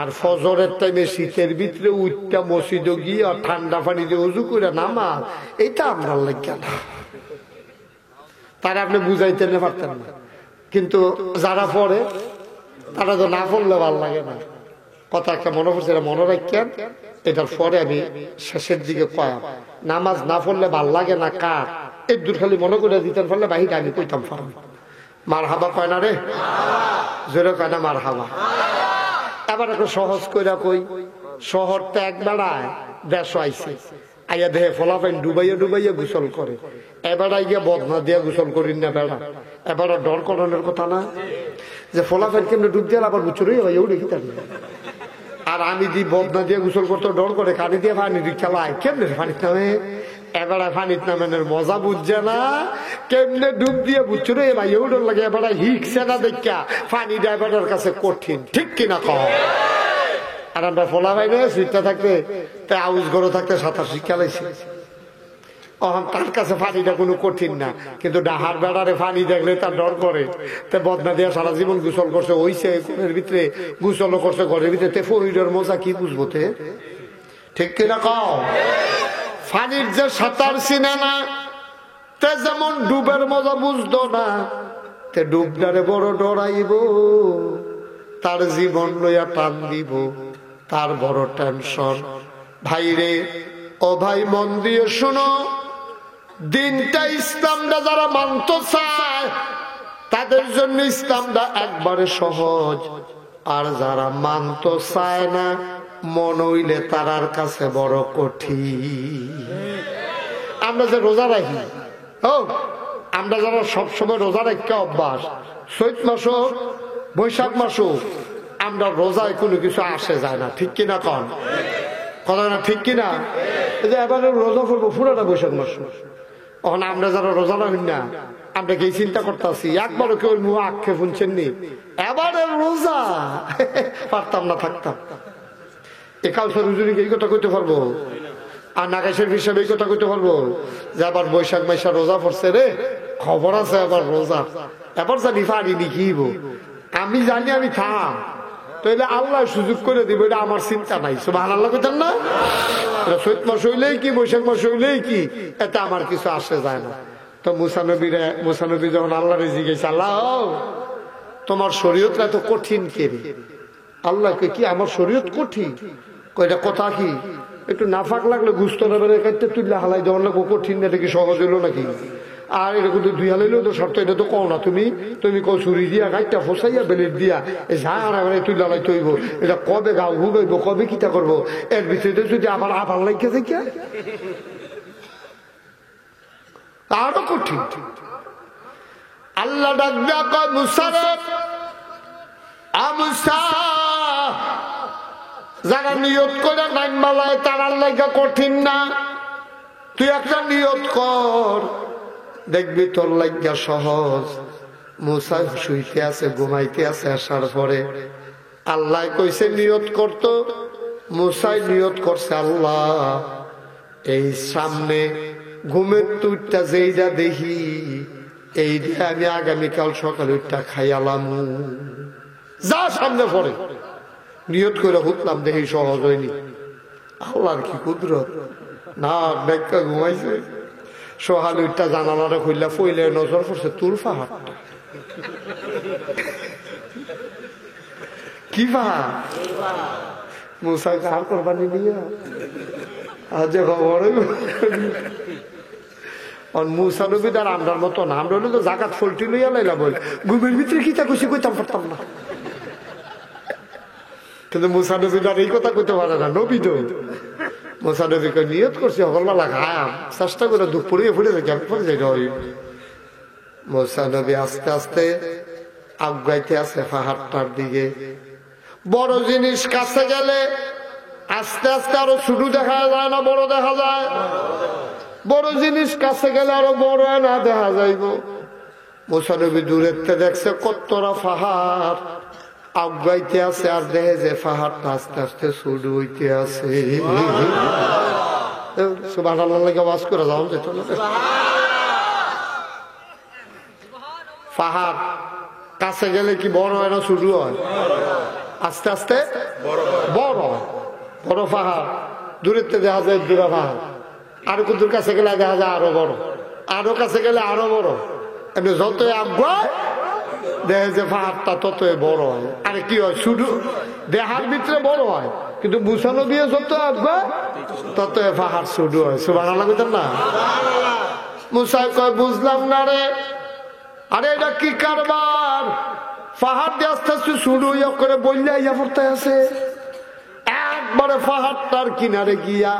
আর ফজরের টাইমে শীতের ভিতরে উঠটা মসজিদে গিয়ে ঠান্ডা পানি দিয়ে উজু করে নামাজ, এটা আমরা লাগে না। তারা আপনি বুঝাইতে পারতেন না, কিন্তু যারা পড়ে তারা তো না পড়লে ভালো লাগে না। কথা একটা মনে পড়ছে, মনে রাখেন। এটার পরে আমি শেষের দিকে কয়াম, নামাজ না পড়লে ভাল লাগে না কার, এর দূর খালি মনে করে দিতেন পারলে বাহিরে আমি কইতাম পারব। মার হাবা কয় না রে, জোরে কয় না মার হাবা। এবার একটু সহজ কইরা কই, শহরটা এক বেড়ায় দেশ আইছে, আইয়া দেহে ফলাফাইন ডুবাইয়া ডুবাইয়া গোসল করে। এবার আইয়া বদনা দিয়া গোসল করি না বেড়া, এবার ডর করানোর কথা না যে ফলাফাইন কেমনে ডুব দিয়ে আবার বুচুরে ভাইয়াও দেখি থাকি। আর আমি দি বদনা দিয়ে গোসল করতে ডর করে, কানি দিয়ে পানি দিয়ে খেলায় কেমনে পানির নামে, এবার পানির নামের মজা বুঝছে না, কেমনে ডুব দিয়ে বুঝছো রে ভাইয়াও ডর লাগে। এবার হিকছে না দেখা পানি ড্রাইভারের কাছে কঠিন, ঠিক কিনা কহ। আর আমরা ফোলা ভাই না সুইটটা থাকতে আউস গরো থাকতে সাঁতার শিক্ষা লাইছি, তার কাছে পানিটা কোনো কঠিন না। কিন্তু ডাহার বেড়ারে পানি দেখলে তার ডর করে। বদনা দিয়া সারা জীবন গোসল করছে, ওইসে ঘরের ভিতরে গোসল করছে, ঘরের ভিতরে ফহিরের মজা কি বুঝবো তে, ঠিক কিনা কও। পানির যে সাঁতার চিনে না, তে যেমন ডুবের মজা বুঝতো না, তে ডুবদারে বড় ডরাইব, তার জীবন লইয়া টান দিব, তার বড় টেনশন। ভাইরে ও ভাই মন দিয়ে শোনো, দিনটা ইসলামটা যারা মানতে চায় তাদের জন্য ইসলামটা একবারে সহজ, আর যারা মানতে চায় না মন হইলে তারার কাছে বড় কঠিন। আমরা যে রোজা রাখি, আমরা যারা সবসময় রোজা রাখতে অভ্যাস, চৈত মাস হোক বৈশাখ মাস হোক, আমরা রোজায় কোনো কিছু আসে যায় না, ঠিক কিনা কন, কথা না ঠিক কিনা। এই যে এবারে রোজা করবো পুরাটা বৈশাখ মাস, এখন আমরা যারা রোজা রাখি না আমরা কি চিন্তা করতেছি, একবারও কেউ মুখ আক্ষেপ শুনছেন নি, এবারে রোজা পারতাম না থাকতাম। এ কালচার হুজুরিকে এই কথা কইতে পারবো, আর নাকাশের হিসাবে এই কথা কইতে পারবো যে আবার বৈশাখ মাসে রোজা পড়ছে রে, খবর আছে আবার রোজা, এবার জানি পারি নিখিব। আমি জানি আমি থাম, তাইলে আল্লাহ সুযোগ করে দিব, এটা আমার চিন্তা নাই। সুবহানাল্লাহ কইতেন না, চৈত মাস হইলেই কি বৈশাখ মাস হইলেই কি, এটা আমার কিছু আসে যায় না। তো মুসানবী যখন আল্লাহরে জিজ্ঞেস, আল্লাহ তোমার শরীয়তটা এত কঠিন কে রে? আল্লাহকে কি আমার শরীয়ত কঠিন? কয়টা কথা কি, একটু নাফাক লাগলে গুস্ত কাটতে তুললে হালাই দেওয়ার লাগবো, কঠিন না, এটা কি সহজ হইলো নাকি? আর এটা কিন্তু দুই হালাইলেও তো শর্ত, এটা তো কও না তুমি, তুমি কো ছুরি দিয়া গাইটা ফসাইয়া বেলেট দিয়া এই ঝাড়া তুই লালাই তৈব, এটা কবে গাও হুগাইব, কবে কিটা করবো, এর ভিতরে যদি আবার আবার লাগছে কে আরো কঠিন। আল্লাহ ডাক দিয়া কয় মুসারফ, আমুসা যারা নিয়ত করে নাইন মালায় তারার লাগা কঠিন না, তুই একটা নিয়ত কর, দেখবি তোর লাগিয়া সহজ। মুসা শুইতে আছে, ঘুমাইতে আছে, আসার পরে আল্লাহ কইছে নিয়ত করতো, মুসাই নিয়ত করছে আল্লাহ এই সামনে ঘুমের তুইটা যেইটা দেখি এইটা আমি আগামীকাল সকালে উঠটা খাইয়ালাম, যা সামনে পড়ে নিয়ত করে হুতলাম, দেখি সহজ হয়নি। আল্লাহর কি কুদরত, না ব্যাগটা ঘুমাইছে, সকালে উঠটা জানালাটা খুললা ফইলে নজর পড়ছে তোর পাহাড়টা, কি পাহাড়? মুসা কার কোরবানি দিয়া আজ খবর। মুসা নবী তার আমরার মতো না, আমরা হলে তো জাকাত ফলটি লইয়া লাইলা বল, ঘুমের ভিতরে কি তা কইছি কইতাম পারতাম না। কিন্তু মুসা নবী তার এই কথা কইতে পারে না, নবী তো। মুসা নবীকে নিয়ত করছি সকালবেলা খায়াম, চেষ্টা করে দুপুরে ফুটে যাই আমি পরে যাই। মুসা নবী আস্তে আস্তে আগাইতে আছে পাহাড়টার দিকে। বড় জিনিস কাছে গেলে আস্তে আস্তে আরো ছোট দেখা যায় না বড় দেখা যায়, বড় জিনিস কাছে গেলে আরো বড় না দেখা যাইব। মুসা নবী দূরের থেকে দেখছে কতটা পাহাড় আগাইতে আছে, আর দেখে যে পাহাড়টা আস্তে আস্তে ছোট হইতে আছে। সুবহানাল্লাহ লাগে আওয়াজ করে যাও যেত না। পাহাড় কাছে গেলে কি বড় হয় না ছোট হয়? আস্তে আস্তে বড় বড় পাহাড়, দূরের থেকে দেখা যায় দূরা পাহাড়, আরো কুদুর কাছে গেলে দেখা যায় আরো বড়, আরো কাছে গেলে আরো বড়। এমনি যতই আগায় দেখা যায় পাহাড়টা ততই বড় হয়। আরে কি হয়, শুধু দেহার ভিতরে বড় হয়, কিন্তু মুসানো দিয়ে যত আগায় ততই পাহাড় শুরু হয়। সুবহানাল্লাহ কইতেন না? মুসা কয় বুঝলাম না রে, আরে এটা কি কারবার, পাহাড় দিয়ে আস্তে আস্তে শুরু করে বললে ইয়া পড়তে আছে। একবারে পাহাড়টার কিনারে গিয়া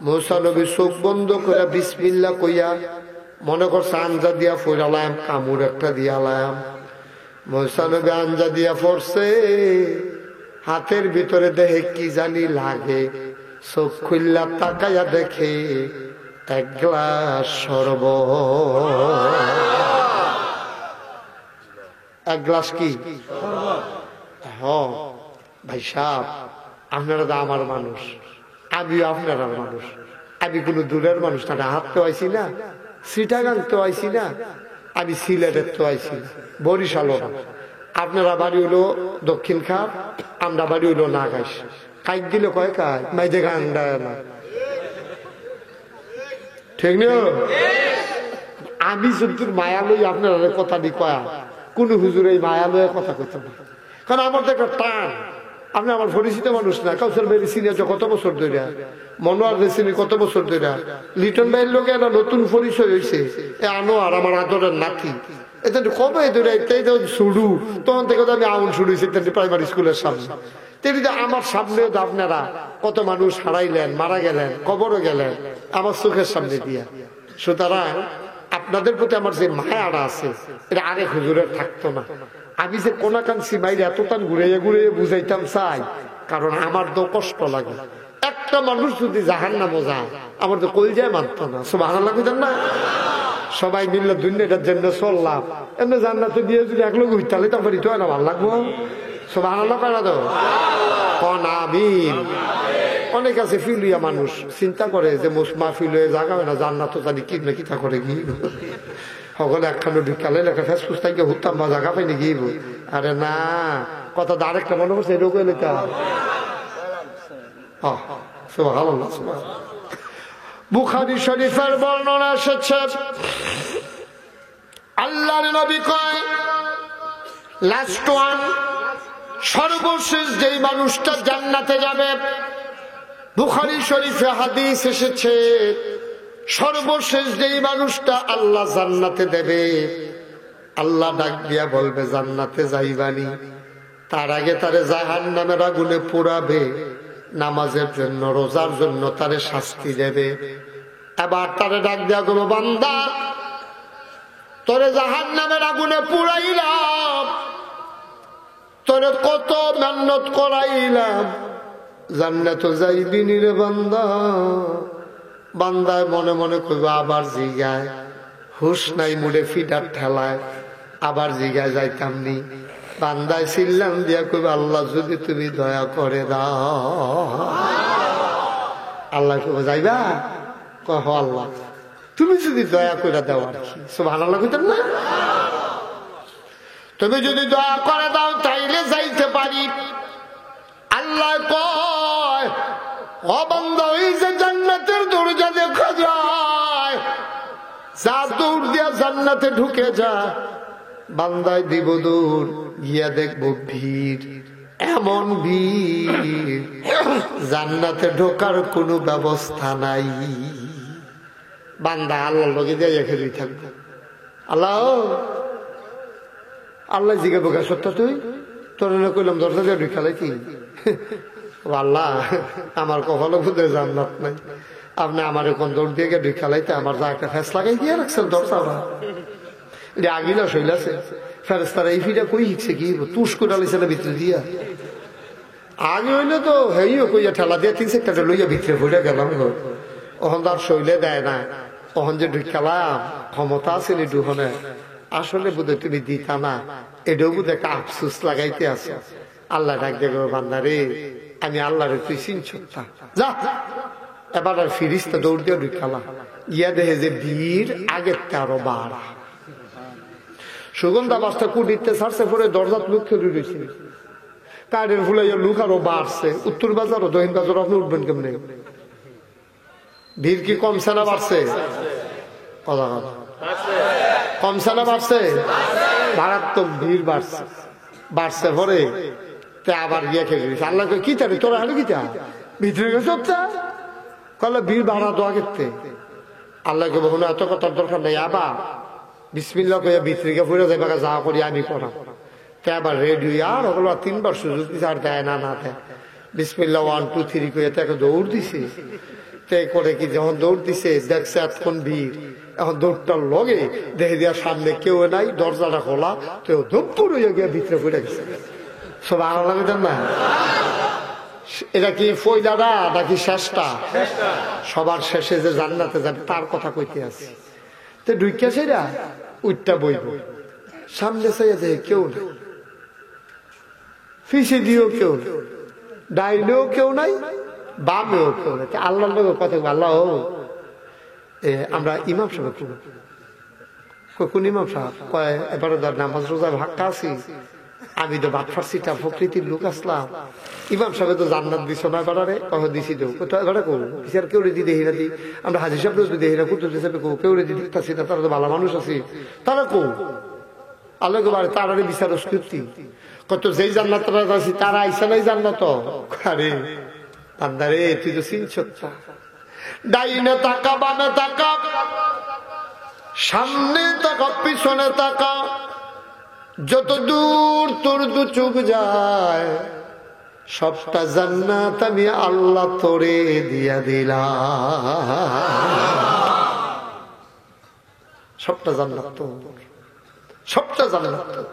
মুসা নবী চোখ বন্ধ করে বিসমিল্লাহ কইয়া মনে করছে আঞ্জা দিয়া ফোরালাম, কামড় একটা দিয়ালাম। মুসা নবী আঞ্জা দিয়া পড়ছে, হাতের ভিতরে দেহে কি জানি লাগে, চোখ খুললা তাকাইয়া দেখে এক গ্লাস শরবত। এক গ্লাস কি? ভাই সাহেব, আপনারা তো আমার মানুষ, আমিও আপনারা মানুষ। আমি কোনো দূরের মানুষ না, হাত তো আইসি না, চিটাগাং তো আইসি না, আমি সিলেটের তো আইসি না, বরিশালও না। আপনারা বাড়ি হইলো দক্ষিণ খাপ, আমরা বাড়ি হইলো নাগাইশ। কাইক দিলে কয় কাজ মাইদে গান দেয় না, ঠিক না? আমি যদি মায়া লই আপনারা কথা দি কয়া, কোন হুজুর এই মায়া লয়ে কথা কইতে না, কারণ আমার তো একটা টান। আপনি আমার পরিচিত মানুষ না, কাউসার ভাই চিনি কত বছর ধরে, মনোয়ার চিনি কত বছর ধরে, লিটন ভাইয়ের লোকে একটা নতুন পরিচয় হয়েছে, আনোয়ার আমার আদরের নাতি। এটা কবে ধরে শুরু, তখন থেকে আমি আউন শুরু হয়েছে প্রাইমারি স্কুলের সামনে। আমার সামনে আপনারা কত মানুষ হারাইলেন, মারা গেলেন, কবরও গেলেন আমার চোখের সামনে দিয়া। সুতরাং আপনাদের প্রতি আমার যে মায়াটা আছে এটা আরেক হুজুরের থাকতো না। আমি যে কোনাকাঙ্ক্ষী মাইরে এতটান ঘুরাইয়া ঘুরাইয়া বুঝাইতাম চাই, কারণ আমার তো কষ্ট লাগে। একটা মানুষ যদি জাহান্নামে যায় আমার তো কলজায় মানতো না। সুবহানাল্লাহ কইতেন না? সবাই মিললে দুনিয়াটার জন্য চললাম, এমনি জান্নাতে দিয়ে যদি এক লোক হইতালে তারপরে তো না ভালো লাগবো। সুবহানাল্লাহ করা তো কোন আমিন। অনেক আছে ফিলুয়া মানুষ চিন্তা করে যে মাহফিল হয়ে জাগাবে না, জান্নাত জানি কি না কিতা করে গিয়ে সকলে একখানে ঢুকালে লেখা ফেসবুক থেকে হুতাম বা জায়গা পাইনি গিয়েব। আরে না, কথা আরেকটা মনে করছে এরকম লেখা। বুখারী শরীফের বর্ণনা এসেছে, আল্লাহর নবী কয় লাস্ট ওয়ান, সর্বশেষ যেই মানুষটা জান্নাতে যাবে। বুখারী শরীফে হাদিস এসেছে, সর্বশেষ যেই মানুষটা আল্লাহ জান্নাতে দেবে, আল্লাহ ডাক দিয়া বলবে জান্নাতে যাইবানি, তার আগে তারে জাহান্নামের আগুনে পোড়াবে, নামাজের জন্য রোজার জন্য তারে শাস্তি দেবে। এবার তারে ডাক দিয়া বলবে বান্দা তোরে জাহান্নামের আগুনে পুড়াইলাম, তোরে কত মেহনত করাইলাম, জান্নাতে যাইবিনি রে বান্দা। বান্দায় মনে মনে কইব আবার জিগায়, হুশ নাই মুড়ে ফিডার ঠেলায়, আবার জিগায় যাইতাম নি। বান্দায় চিল্লাম দিয়া কইব আল্লাহ যদি তুমি দয়া করে দাও। আল্লাহ কইব যাইবা? কহ আল্লাহ তুমি যদি দয়া করে দাও। আর কি সুবহানাল্লাহ কইতেন না? তুমি যদি দয়া করে দাও তাইলে যাইতে পারি। আল্লাহ কয় ও বান্দা ওই যে জান্নাতের দরজা দেখা যায়, যা দৌড় দিয়া জান্নাতে ঢুকে যা। বান্দায় দিব দৌড়, গিয়া দেখবো ভিড়, এমন ভিড় জান্নাতে ঢোকার কোনো ব্যবস্থা নাই। বান্দা আল্লাহ লগে দিয়ে খেলি থাকবে। আল্লাহ আল্লাহ জিজ্ঞাসা বোকা সত্য তুই তোর কইলাম দরজা দিয়ে ঢুকালাই কি? আল্লাহ আমার কপালে বুঝে জান্নাত নাই, আপনি আমার কোন দৌড় দিয়ে ঢুকালাইতে আমার যা একটা ফেস লাগাই দিয়ে রাখছেন দরজাটা। এটা আগিলা শৈলাছে ফেরেস্তারা এই ফিটা কই শিখছে কি তুষ করে আলাইছে না ভিতরে দিয়া। আগে হইলে তো হেইও কইয়া ঠেলা দিয়ে 3-4টা লইয়া ভিতরে ভরে গেলাম। ওখান তার শৈলে দেয় না, ওখান যে ঢুকালাম ক্ষমতা আছে নি দুহনে, আসলে বোধ তুমি দিতা না, এটাও বোধ একটা আফসুস লাগাইতে আছে। আল্লাহ ডাক দেখো বান্দা রে, আমি আল্লাহরে তুই চিনছতা যা। এবার আর ফিরিস্তা দৌড় দিয়ে ঢুকালাম, গিয়া দেখে যে ভিড় আগের আরো বাড়া। সুগন্ধা বাসটা কুটিতে ছাড়ছে পরে দরজাত মুখ খেলে রয়েছে। কাঠের ফুলাইয়া লুক আরো বাড়ছে, উত্তর বাজার ও দক্ষিণ বাজার আপনি উঠবেন কেমনে? ভিড় কি কমছে না বাড়ছে? কথা কথা কমছে না বাড়ছে? মারাত্মক ভিড় বাড়ছে। বাড়ছে পরে আবার গিয়ে খেয়ে গেছে। আল্লাহ কি তারে তোরা হারে কিতা ভিতরে গেছে কলে ভিড় বাড়া দোয়া করতে। আল্লাহকে বহু এত কথার দরকার নেই, আবার বিসমিল্লাহ কইয়া ভিতরে গিয়ে ফুরে যাবে যা করি আমি পড়া। তে আবার রেডিও আর ওগুলো 3 বার সুযোগ দিছে, আর দেয় না না দেয়। বিসমিল্লাহ 1 2 3 কইয়া তাকে দৌড় দিছে। তে করে কি যখন দৌড় দিছে দেখছে এতক্ষণ ভিড়, এখন দৌড়টার লগে দেখে দেওয়ার সামনে কেউ নাই, দরজাটা খোলা, তো দৌড় হইয়া গিয়া ভিতরে পড়ে গেছে। সব আলো লাগতেন না? এটা কি ফয়দাটা নাকি শেষটা? সবার শেষে যে জান্নাতে যাবে তার কথা কইতে আছে। তো ঢুকিয়া সেটা উঠটা বইব, সামনে চাইয়া দেখে কেউ নাই, পিছে দিয়েও কেউ নাই, ডাইনেও কেউ নাই, বামেও কেউ নাই। আল্লাহর লোক কথা আল্লাহ আমরা ইমাম সাহেব কোন ইমাম সাহেব কয় এবারে নামাজ রোজা ভাক্কা আছি, আমি তো বাদ ফার্সিটা প্রকৃতির লোক আসলাম। ইমাম সাহেব তো জান্নাত দিছ না এবারে কহ দিছি তো এবারে কো বিচার কেউ রেডি দেখি না, আমরা হাজির সাহেব যদি দেখি না কুতুব হিসাবে কেউ রেডি দেখতেছি না, তারা তো ভালো মানুষ আছে, তারা কো আল্লাহ বারে তারা বিচার স্কৃতি কত যেই জান্নাত আছি তারা আইসা নাই জান্নাত। আরে বান্দারে তুই তো চিনছ, ডাইনে তাকা বামে তাকা, সামনে তাকা পিছনে তাকা, যত দূর তোর দু চোখ যায় সবটা জান্নাত আমি আল্লাহ তোরে দিয়া দিলাম। সবটা জান্নাত তোর, সবটা জান্নাত তোর।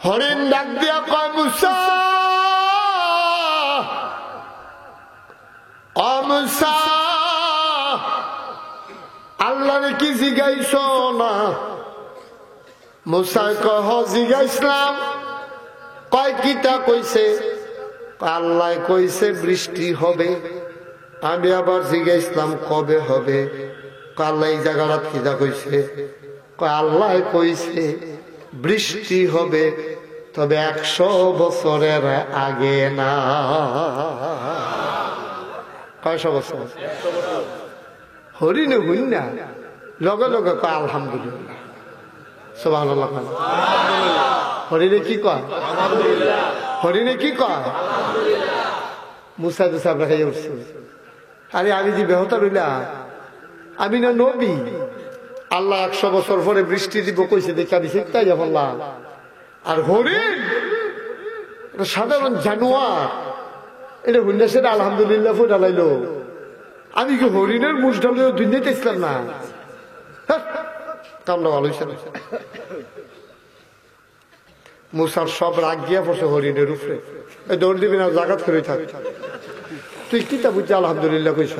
হরিণ ডাক দিয়া কয় মুসা, ও মুসা আল্লাহরে কি জিগাইছ না? মুসা কহ জিগাইছিলাম। কয় কিতা কইছে? আল্লাহ কইছে বৃষ্টি হবে। আমি আবার জিগাইছিলাম কবে হবে? আল্লাহ এই জায়গাটা কিতা কইছে? আল্লাহ কইছে বৃষ্টি হবে, তবে 100 বছরের আগে না। কয়শো বছর? হরিণে হইন না লগে লগে কয় আলহামদুলিল্লাহ, সুবহানাল্লাহ। হরিণে কি কয়? হরিণে কি কয়? মুসা তো সাহেব খাইয়ে উঠছে। আরে আমি যে বেহতা রইলা, আমি না নবী? আল্লাহ 100 বছর পরে বৃষ্টি দিব কইছে দেখে আমি চিন্তাই বললাম। আর হরিণ সাধারণ জানোয়ার, এটা হইনা সেটা আলহামদুলিল্লাহ ফুটা লাইলো। আমি কি হরিণের মুষ ঢালে দুনিয়াতে ইসলাম না? কামটা ভালো হয়েছে। মুসার সব রাগ গিয়া পড়ছে হরিণের উপরে। দৌড় দিবি না, জাগাত করে থাক। তুই কি তা বুঝছি আলহামদুলিল্লাহ কইস?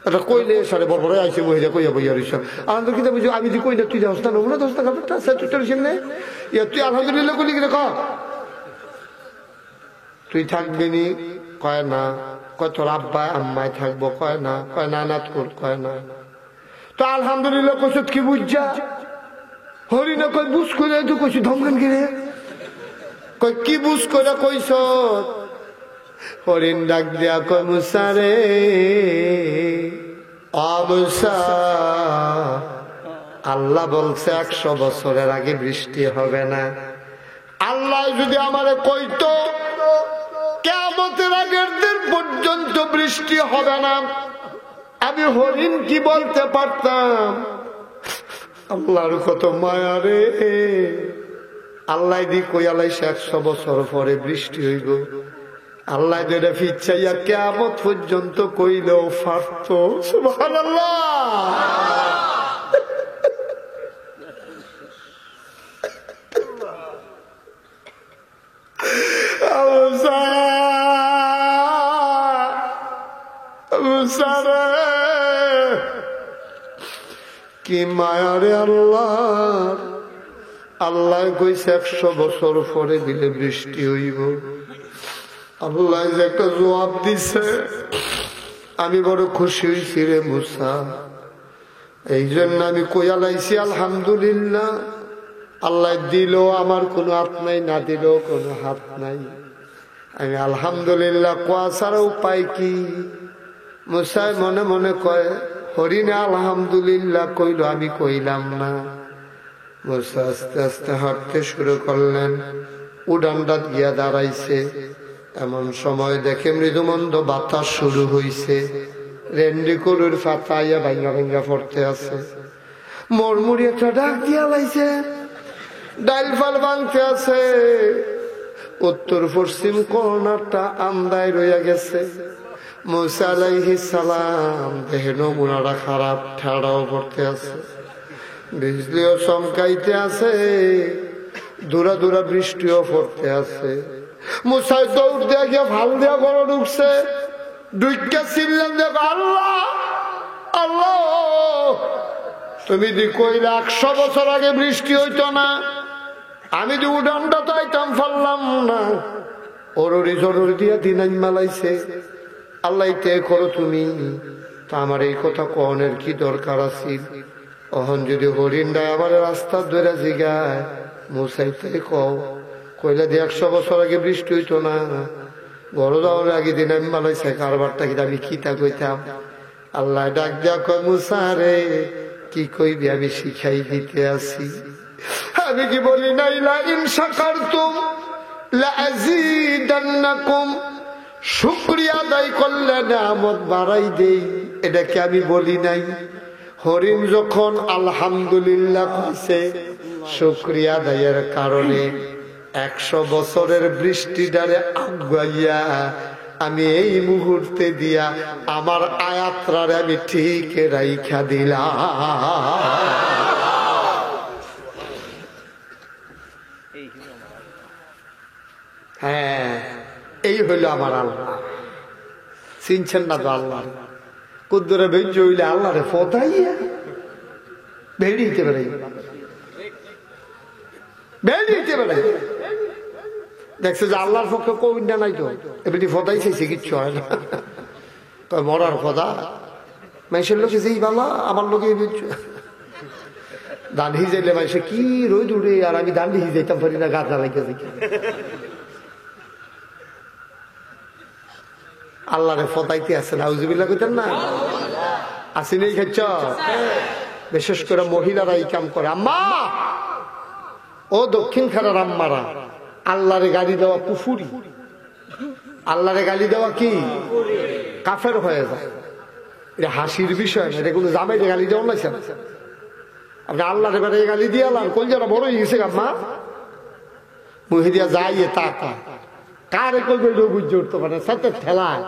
এটা কইলে সারে বড় আইসে মহিলা কইয়া বইয়া রইস। আলহামদুলিল্লাহ কিতা বুঝি? আমি যে কই না তুই দশটা নব না, 10 টাকা তুই আলহামদুলিল্লাহ কইলি কিনা ক? তুই থাকবি নি? কয় না। কয় তোর আব্বা আম্মায় থাকবো? কয় না। কয় না না তোর? কয় না। তো আলহামদুলিল্লাহ কইস কি বুঝা? হরিণা কয় বুঝ করে তুই কইস ধমকান কিনে? কয় কি বুঝ করে কইস? হরিণ ডাক দিয়া কয় মুসা রে, অ মুসা আল্লাহ বলছে 100 বছরের আগে বৃষ্টি হবে না। আল্লাহ যদি আমারে কইতো কিয়ামতের আগের দিন পর্যন্ত বৃষ্টি হবে না, আমি হরিণ কি বলতে পারতাম? আল্লাহর কত মায়া রে। আল্লাহ দি কইয়ালাইছে 100 বছর পরে বৃষ্টি হইব। আল্লাহ যেটা ফিচ্ছাইয়া কিয়ামত পর্যন্ত কইলেও পারত। সুবহানাল্লাহ। কি মায়া রে আল্লাহ। আল্লাহ কইছে 100 বছর পরে দিলে বৃষ্টি হইব। আল্লাহ যে একটা জবাব দিছে, আমি বড় খুশি হয়েছি রে মুসা। এই জন্য আমি কইয়া লাইছি আলহামদুলিল্লাহ আল্লাহ দিল আমার কোনো হাত নাই, না দিল কোনো হাত নাই। আমি আলহামদুলিল্লাহ কোয়া ছাড়া উপায় কি? মুসাই মনে মনে কয় হরিণে আলহামদুলিল্লাহ কইল, আমি কইলাম না। মুসা আস্তে আস্তে হাঁটতে শুরু করলেন, উড়ানটা গিয়া দাঁড়াইছে। এমন সময় দেখে মৃদুমন্দ বাতাস শুরু হইছে, রেন্ডি গরুর ফাতা ইয়া ভাঙ্গা ভাঙ্গা পড়তে আছে। মরমুড়ি একটা ডাক দিয়া লাইছে, ডাইল ফাল ভাঙতে আছে। উত্তর পশ্চিম কর্নারটা আন্দায় রইয়া গেছে। মুসা আলাইহিস সালাম দেখে নমুনাটা খারাপ, ঠাড়াও পড়তে আছে, বিজলিও চমকাইতে আছে, দূরা দূরা বৃষ্টিও পড়তে আছে। মুসাই দৌড় দিয়া গিয়া ভাল দিয়া ঘরে ঢুকছে। ঢুকিয়া চিনলেন, দেখ আল্লাহ আল্লাহ, তুমি দি কইলে 100 বছর আগে বৃষ্টি হইতো না, আমি দি উডানটা তো আইতাম পারলাম না। ওররি জরুরি দিয়া দিনাই মালাইছে। আল্লাহ তে করো তুমি, তা আমার এই কথা কনের কি দরকার আছিল? অহন যদি হরিণটা আমার রাস্তা ধরে জিগায়, মুসাইতে কইলে দিয়ে 100 বছর আগে বৃষ্টি হইতো না, বড় যাওয়ার আগে দিন আমি মালাইছে, কারবারটা কিন্তু আমি খিতা কইতাম। আল্লাহ ডাক দিয়া কয়, মুসা রে কি কইবি আমি শিখাই দিতে আসি। আমি কি বলি নাই লা ইন শাকারতুম লা আযীদান্নাকুম, শুকরিয়া আদায় করলে নিয়ামত বাড়াই দেই, এটা কি আমি বলি নাই? হরিণ যখন আলহামদুলিল্লাহ কইছে, শুকরিয়া আদায়ের কারণে 100 বছরের বৃষ্টি ডালে আগুয়াইয়া আমি এই মুহূর্তে দিয়া আমার আয়াত্রারে আমি ঠিক রাইখা দিলাম। হ্যাঁ, এই হইল আমার আল্লাহ। চিনছেন না তো আল্লাহ? কুদ্দুরে বেঞ্জ হইলে আল্লাহ রে ফতাইয়া বেরিয়েতে বেড়াই, বেরিয়েতে বেড়াই। দেখছে যে আল্লাহর পক্ষে কবিতা নাই তো, এমনি ফদাই চাইছে, কিচ্ছু হয় না। তবে মরার ফদা মাইসের লোকে যেই বালা, আমার লোকে দান হিজাইলে মাইসে কি রোদ উড়ে, আর আমি দান্ডি হিজাইতাম পারি না, গাছ জ্বালাইতে দেখি। আল্লাহরে ফদাইতে আছে না, উজুবিল্লাহ কইতেন না, আসিনি খাচ্ছ। বিশেষ করে মহিলারা এই কাম করে। আম্মা, ও দক্ষিণ খানার আম্মারা, আল্লাহরে গালি দেওয়া কুফুরি, আল্লাহরে গালি দেওয়া কি কাফের হয়ে যায়। এটা হাসির বিষয় না, এটা কোনো জামাইরে গালি দেওয়া না। আপনি আল্লাহরে বেড়ে গালি দিয়ে আল্লাহ কোন যারা বড় হয়ে গেছে আম্মা, মহিলা যাইয়ে তাকা কারে কইবে বুঝে উঠতে পারে, সাথে ঠেলায়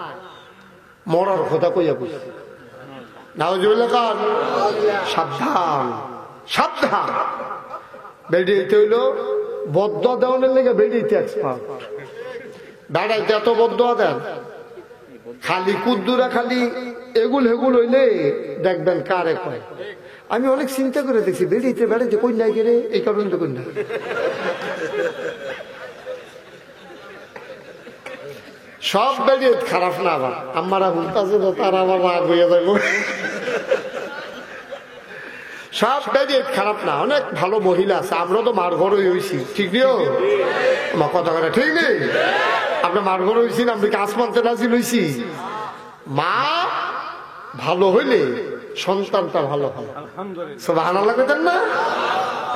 মরার কথা কইয়া বুঝে। নাউজুবিল্লাহ কার, সাবধান সাবধান। বেরিয়েতে হইল বদুয়া দেওয়ানের লেগে বেরিয়েতে এক্সপার্ট। বেড়াইতে এত বদুয়া দেন, খালি কুদ্দুরা খালি এগুল হেগুল হইলে দেখবেন কারে কয়। আমি অনেক চিন্তা করে দেখছি, বেরিয়েতে বেড়াইতে কই নাই গেলে, এই কারণে তো কই না। সব বেরিয়ে খারাপ না, আবার আমারা হুলতাছে তো তার আবার রাগ হইয়া যাবো। সব বেরিয়ে খারাপ না, অনেক ভালো মহিলা আছে। আমরা তো মার ঘর হয়েছি, ঠিক নিও আমার কথা কথা ঠিক নেই। আপনার মার ঘর হয়েছি, আপনি কাজ মানতে রাজি লইছি। মা ভালো হইলে সন্তানটা ভালো হয়, সুবহানাল্লাহ কইতেন না?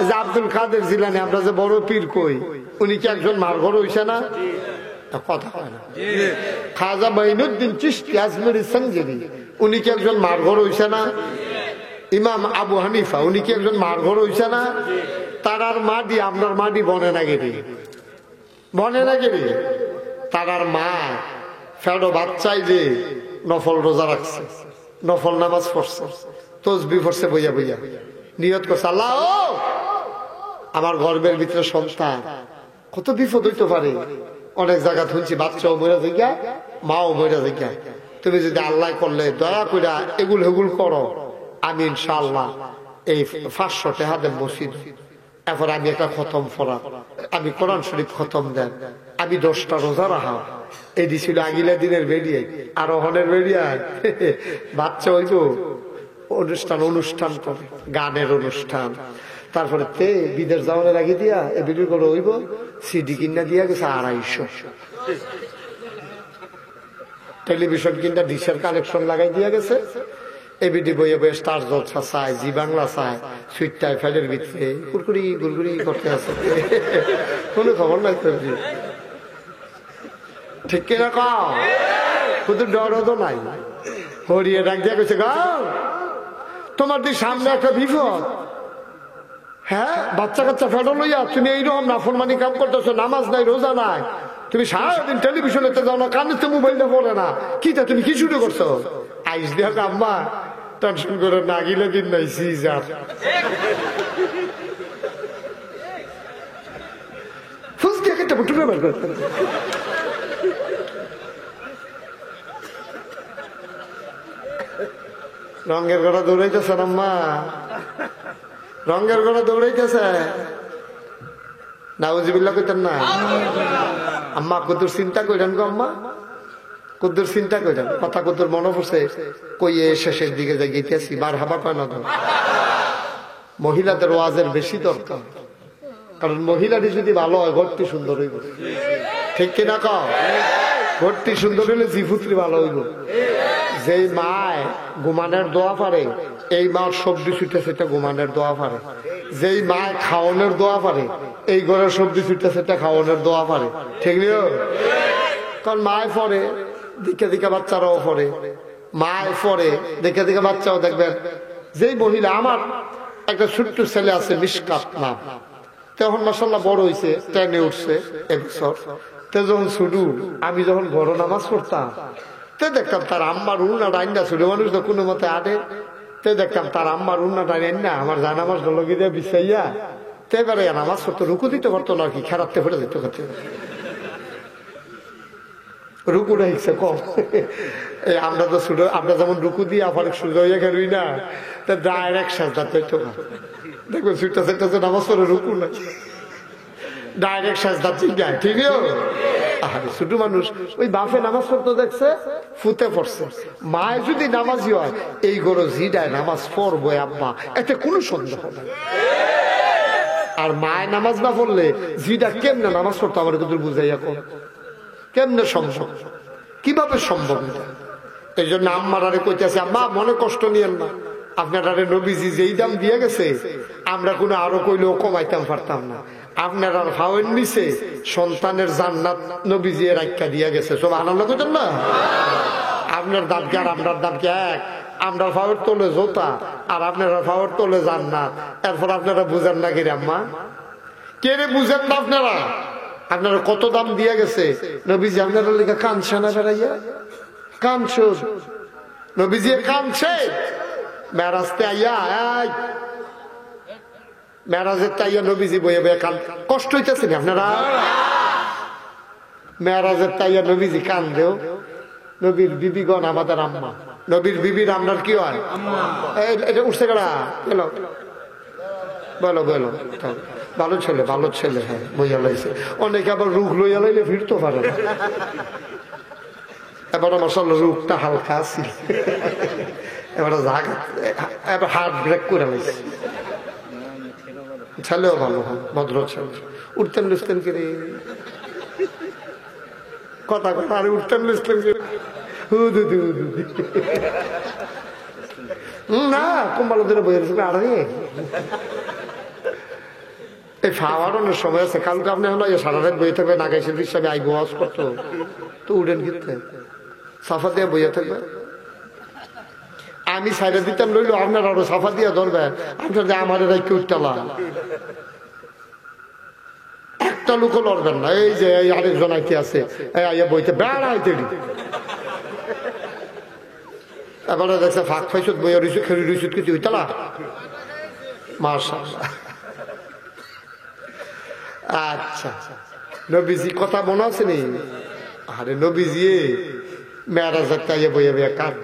যে আব্দুল কাদের জিলানী, আমরা যে বড় পীর কই, উনি কি একজন মার ঘর হইছে না? কথা হয় না। খাজা মাইনুদ্দিন চিশতি আজমেরি সঞ্জেরি, উনি কি একজন মার ঘর হইছে না? ইমাম আবু হানিফা, উনি কি একজন মার ঘর হইছে না? তারার মাটি আপনার মাটি বনে না গেলে, বনে না গেলে। তারার মা ফেডো বাচ্চাই যে নফল রোজা রাখছে, নফল নামাজ পড়ছে, তসবিহ পড়ছে বইয়া বইয়া, নিয়ত করছে আল্লাহ আমার গর্বের ভিতরে সন্তান। কত বিপদ হইতে পারে। অনেক জায়গা শুনছি বাচ্চাও মরে যাইয়া, মাও মরে যাইয়া। তুমি যদি আল্লাহ করলে দয়া করে এগুল হেগুল করো, আমি ইনশাআল্লাহ এই 500 টাকা দেন মসজিদ, এরপর আমি একটা খতম পড়া, আমি কোরআন শরীফ খতম দেন, আমি 10টা রোজা রাখা। এটি ছিল আগিলা দিনের বেরিয়ে। আর ওহনের বেরিয়ে বাচ্চা হইতো অনুষ্ঠান করে, গানের অনুষ্ঠান, তারপরে তে বিদেশ যাওয়ার আগে দিয়া এ ভিডিও করে হইব সিডি কিনা দিয়া গেছে 250, টেলিভিশন কিনা ডিশের কানেকশন লাগাই দিয়া গেছে। এবিডি বইয়ে বইয়ে স্টার জলসা চায়, জি বাংলা চায়, সুইটটাই ফেলের ভিতরে গুড়গুড়ি গুড়গুড়ি করতে আছে, কোনো খবর নাই তো। ঠিক কিনা কও? শুধু ডরও তো নাই। হরিয়ে ডাক দিয়া গেছে, গাও তোমার দিক সামনে একটা বিপদ। হ্যাঁ, বাচ্চা কাচ্চা ফেটো লইয়া তুমি এইরকম নাফরমানি কাম করতেছো, নামাজ নাই, রোজা নাই, তুমি সারাদিন টেলিভিশনে যাও না, কানে তো মোবাইলটা পড়ে না, কি তা তুমি কি শুরু করছো? আইস দেখ আম্মা টেনশন করে না গিলে দিন নাই সিজার ফুসকে একটা বুটুরে বের করতে। রঙের ঘোড়া দৌড়াইতেছে আম্মা, রঙের ঘোড়া দৌড়াইতেছে। নাউজুবিল্লাহ কইতেন না আম্মা, কদ্দুর চিন্তা কইরেন গো আম্মা, কদ্দুর চিন্তা কইরেন, কথা কদ্দুর মনে পড়ছে, কইয়ে শেষের দিকে যাই গেতেছি, বার হাবা পায় না তো। মহিলাদের ওয়াজের বেশি দরকার, কারণ মহিলাটি যদি ভালো হয় ঘরটি সুন্দর হইব। ঠিক কিনা কও? ঘরটি সুন্দর হইলে জিফুত্রি ভালো হইব। যেই মায় ঘুমানের দোয়া পারে, এই মার সবজি ছুটে সেটা ঘুমানের দোয়া পারে। যেই মায় খাওয়ানোর দোয়া পারে, এই ঘরের সবজি ছুটে সেটা খাওয়ানোর দোয়া পারে। ঠিক নিও? কারণ মায় পরে দিকে দিকে বাচ্চারাও পরে, মায় পরে দেখে দেখে বাচ্চাও দেখবেন। যেই মহিলা, আমার একটা ছোট্ট ছেলে আছে মিশকাত নাম, তখন মাসাল্লাহ বড় হয়েছে, 10-এ উঠছে এবছর। তো যখন শুরু আমি যখন ঘর নামাজ পড়তাম, তো দেখতাম তার আম্মার উন্না ডাইনা, ছোট মানুষ তো কোনো মতে আটে, তো দেখতাম তার আম্মার উন্না ডাইন না আমার জানামাজ ঢলকি দিয়ে বিছাইয়া, তো এবারে নামাজ পড়তো, রুকু দিতে পারতো না, কি খেরাতে ফেলে দিতে করতে, রুকুটা হিসে কম। আমরা তো ছোট, আমরা যেমন রুকু দিয়ে আবার সোজা হইয়া খেলুই না, তা ডাইরেক্ট সাজদা পেতো না। দেখবেন সুইটা সেটা নামাজ পড়ে রুকু না, ডাইরেক্ট সাজদা ঠিক যায়। ঠিক আরে ছোট মানুষ, ওই বাপে নামাজ পড়তে দেখছে, ফুতে পড়ছে। মায় যদি নামাজি হয়, এই গরো জিডায় নামাজ পড়বো আব্বা, এতে কোনো সন্দেহ নাই। আর মায় নামাজ না পড়লে জিডা কেমনে নামাজ পড়তো আমার কিন্তু বুঝাইয়া কম, কেমনে সম্ভব, কিভাবে সম্ভব? এই জন্য আম্মার আরে কইতেছে, আম্মা মনে কষ্ট নিয়েন না, আপনার আরে নবীজি যেই দাম দিয়ে গেছে, আমরা কোনো আরো কইলেও কমাইতাম পারতাম না। আপনার আর ফাওয়ের নিচে সন্তানের জান্নাত নবীজি রাখা দিয়ে গেছে। সব আনন্দ করতেন না? আপনার দাঁতকে আর আপনার দাঁতকে এক, আমরা ফাওয়ের তোলে জোতা আর আপনারা ফাওয়ের তোলে জান্নাত। এরপর আপনারা বুঝেন না কিরে আম্মা? কে রে বুঝেন না আপনারা? আপনারা কত দাম দিয়ে গেছে নবীজি, আপনারা লেখা কানছে না বেড়াইয়া, কানছ নবীজি, কানছে মেরাজতে আইয়া, মেরাজের তাইয়া নবীজি বইয়ে বইয়ে কান, কষ্ট হইতেছে না আপনারা? মেরাজের তাইয়া নবীজি কান্দেও, নবীর বিবিগণ আমাদের আম্মা, নবীর বিবির আপনার কি হয়? এটা উঠছে কেনা গেল, বলো বলো, ভালো ছেলে, ভালো ছেলে, হ্যাঁ বইয়া লাইছে। অনেকে আবার রুখ লইয়া লাইলে ফিরতে পারে না। এবার মশাল রুখটা হালকা আছে, এবার এবার হার্ট ব্রেক করে লাইছে। ছেলেও ভালো, ভদ্র ছেলে, উঠতেন লুচতেন করে কথা কথা, আরে উঠতেন লুচতেন করে না কম্বালো দিনে বইয়ে আড়ে। এই ফাওয়ানোর সময় আছে, কালকে আপনি হলো সারা রাত বইয়ে থাকবে, নাগাইশের হিসাবে আইবো ওয়াজ করতো, তো উঠেন কিনতে সাফা দিয়ে বইয়ে থাকবে। আমি সাইডে দিতাম লইলো, আপনার আরো সাফা দিয়ে ধরবেন, আপনার যে আমার রাইকে উঠতালা একটা লোকও লড়বেন না। এই যে আরেকজন আইতে আছে, বইতে বেড়াইতে এবারে দেখছে ফাঁক ফাইসুত বইয়া রইসুত, খেলি রইসুত কিছু হইতালা, মাশাআল্লাহ। আচ্ছা, নবীজি কথা মনে আছে নি? আরে নবীজি মেরাজের তাইয়া বইয়া বইয়া কান,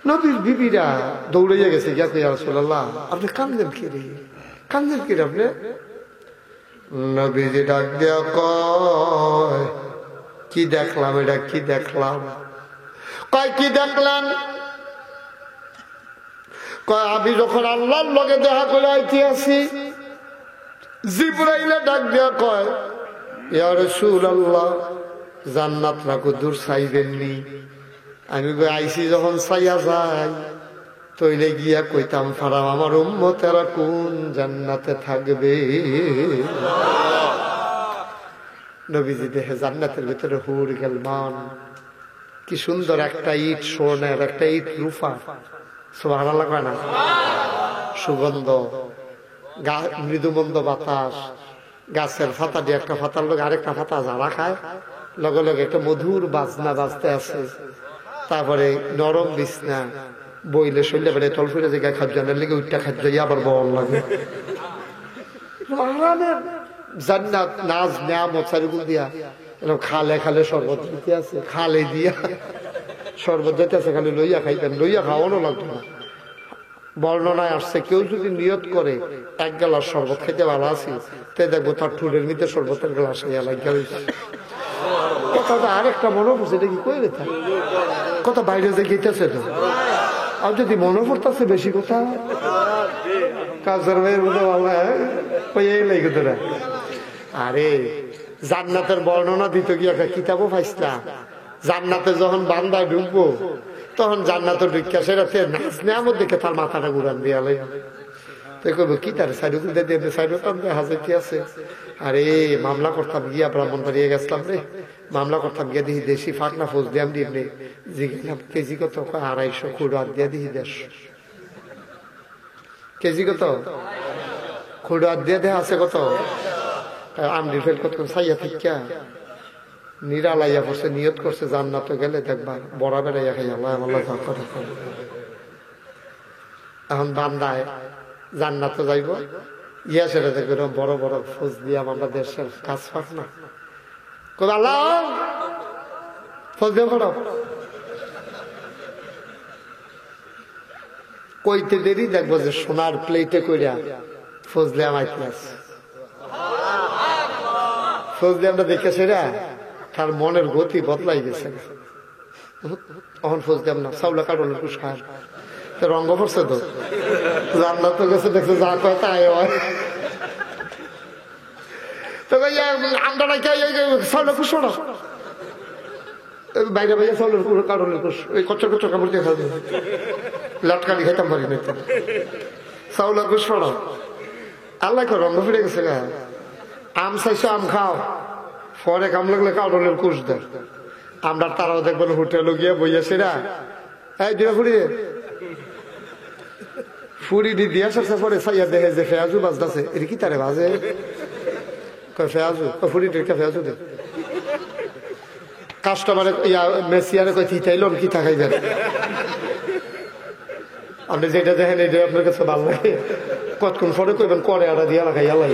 নবীর বিবিরা দৌড়াইয়া গেছে, ইয়া কইয়া রাসূলুল্লাহ আপনি কান্দেন কি রে, কান্দেন কি রে আপনি? নবীজি ডাক দিয়া কয়, কি দেখলাম, এটা কি দেখলাম? কয় কি দেখলেন? কয় আমি যখন আল্লাহর লগে দেখা করে আইতে আছি, জিবরাইলে ডাক দিয়া কয় ইয়া রাসূলুল্লাহ জান্নাত রাখো দূর চাইবেননি। আমি আইসি যখন চাইয়া যাই তইলে গিয়া কইতাম ফারাম আমার উম্মতেরা কোন জান্নাতে থাকবে। নবীজি দেখে জান্নাতের ভিতরে হুর গেলমান, কি সুন্দর একটা ইট স্বর্ণের, একটা ইট রূপা, সুবহানাল্লাহ কয় না, সুগন্ধ, মৃদুমন্দ বাতাস, গাছের ফাতা দিয়ে একটা ফাতার লোক আরেকটা ফাতা যারা খায় লগে লগে একটা মধুর বাজনা বাজতে আছে। তারপরে নরম বিছনা, বইলে শরীরে বেড়ে তল ফিরে জায়গায় খাদ্যানের লেগে উঠটা খাদ্য আবার বল লাগে। জান্নাত নাজ নিয়ামত চারিগুল দিয়া এরকম খালে খালে শরবত দিতে আছে, খালে দিয়া শরবত দিতে আছে, খালি লইয়া খাইতেন, লইয়া খাওয়ানো লাগতো না। বর্ণনায় আসছে কেউ যদি নিয়ত করে এক গ্লাস শরবত খাইতে ভালো আছি, তে দেখবো তার ঠুলের মধ্যে শরবতের গ্লাস হইয়া লাগিয়া হয়েছে। কথাটা আরেকটা মনে পড়ছে, এটা কি কইলে থাকে কথা বাইরে যে গেতেছে তো, আর যদি মনে পড়তেছে বেশি কথা কাজের মেয়ের মতো ভালো লাগে তোরা। আরে জান্নাতের বর্ণনা দিতে গিয়ে একটা কিতাবও পাইছিলাম। জান্নাতে যখন বান্দায় ঢুকবো তখন জান্নাতের ঢুকিয়া সেটাতে নাচ নেওয়ার দেখে তার মাথাটা ঘুরান দিয়া লাই তো কইব কি তার সাইডে দিয়ে সাইডে হাজার কি আছে। আরে মামলা করতাম গিয়া ব্রাহ্মণবাড়িয়া গেছিলাম রে, মামলা করতাম গিয়া দিহি দেশি ফাঁকনা ফৌজ দিয়াম দিবনে জিজ্ঞাসা কেজি কত, 250 খুঁড়ো হাত দিয়া দিহি 150 কেজি কত, খুঁড়ো হাত দিয়ে দেয়া আছে কত, আমরি ফেল কত সাইয়া থেকে নিরালাইয়া পড়ছে, নিয়ত করছে জান্নাতে গেলে দেখবা বড়া বেড়াইয়া খাই আল্লাহ আল্লাহ। এখন বান্দায় জান্নাতে যাইব ইয়া সেটা দেখবে বড় বড় ফৌজ দিয়ে আমরা দেশের কাজ পাক না কই আল্লাহ ফৌজ দিয়ে বড় কইতে দেরি দেখবো যে সোনার প্লেটে কইরা ফৌজলে আমায় ক্লাস ফৌজলে আমরা দেখে সেরা তার মনের গতি বদলাই গেছে। তখন ফৌজলে আমরা চাউলা কাটলের কুশ খায় রঙ্গ পড়ছে তো জান্নাত তো গেছে দেখছে যা কয় তাই হয়। তো আমরা চাউলা কুশ না বাইরে বাইরে চাউলের কাটলের কুশ ওই কচ্চর কচ্চর কাপড় দিয়ে খাবে লাটকালি খাইতাম পারি না চাউলা কুশ পড়া আল্লাহ রঙ্গ ফিরে গেছে গা। আম চাইছো আম খাও, পরে কাম লাগলে কাউডলের কুশ দেয়। আমরা তারাও দেখবেন হোটেলে গিয়ে বইয়া সেরা এই দুটা ফুড়ি ফুড়ি দিয়ে আসার পরে চাইয়া দেখে যে ফেয়াজু বাজতেছে, এটা কি তারে বাজে ফেয়াজু ফুড়ি ফেয়াজু দে কাস্টমারে মেসিয়ারে কই থিতাইলন কি থাকাইবেন আপনি যেটা দেখেন এটা আপনার কাছে ভালো লাগে, কতক্ষণ পরে কইবেন করে আটা দিয়া লাগাই আল্লাহ।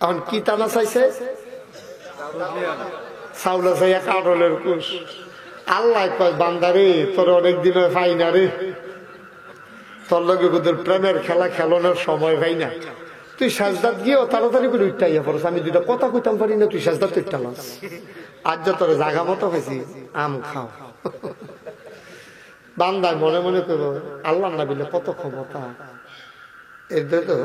এখন কি টানা চাইছে চাউলা চাইয়া কাটলের কুশ। আল্লাহ কয় বান্দারে তোর অনেকদিন পাই না রে, তোর লগে তোদের প্রেমের খেলা খেলানোর সময় পাই না, তুই সাজদাত গিয়েও তাড়াতাড়ি করে উঠটাইয়া পড়ছ, আমি দুইটা কথা কইতাম পারি না, তুই সাজদাত উঠটালাস। আজ যা তোর জাগা মতো হয়েছি আম খাও। বান্দায় মনে মনে করবো আল্লাহ না বিলে কত ক্ষমতা এর তো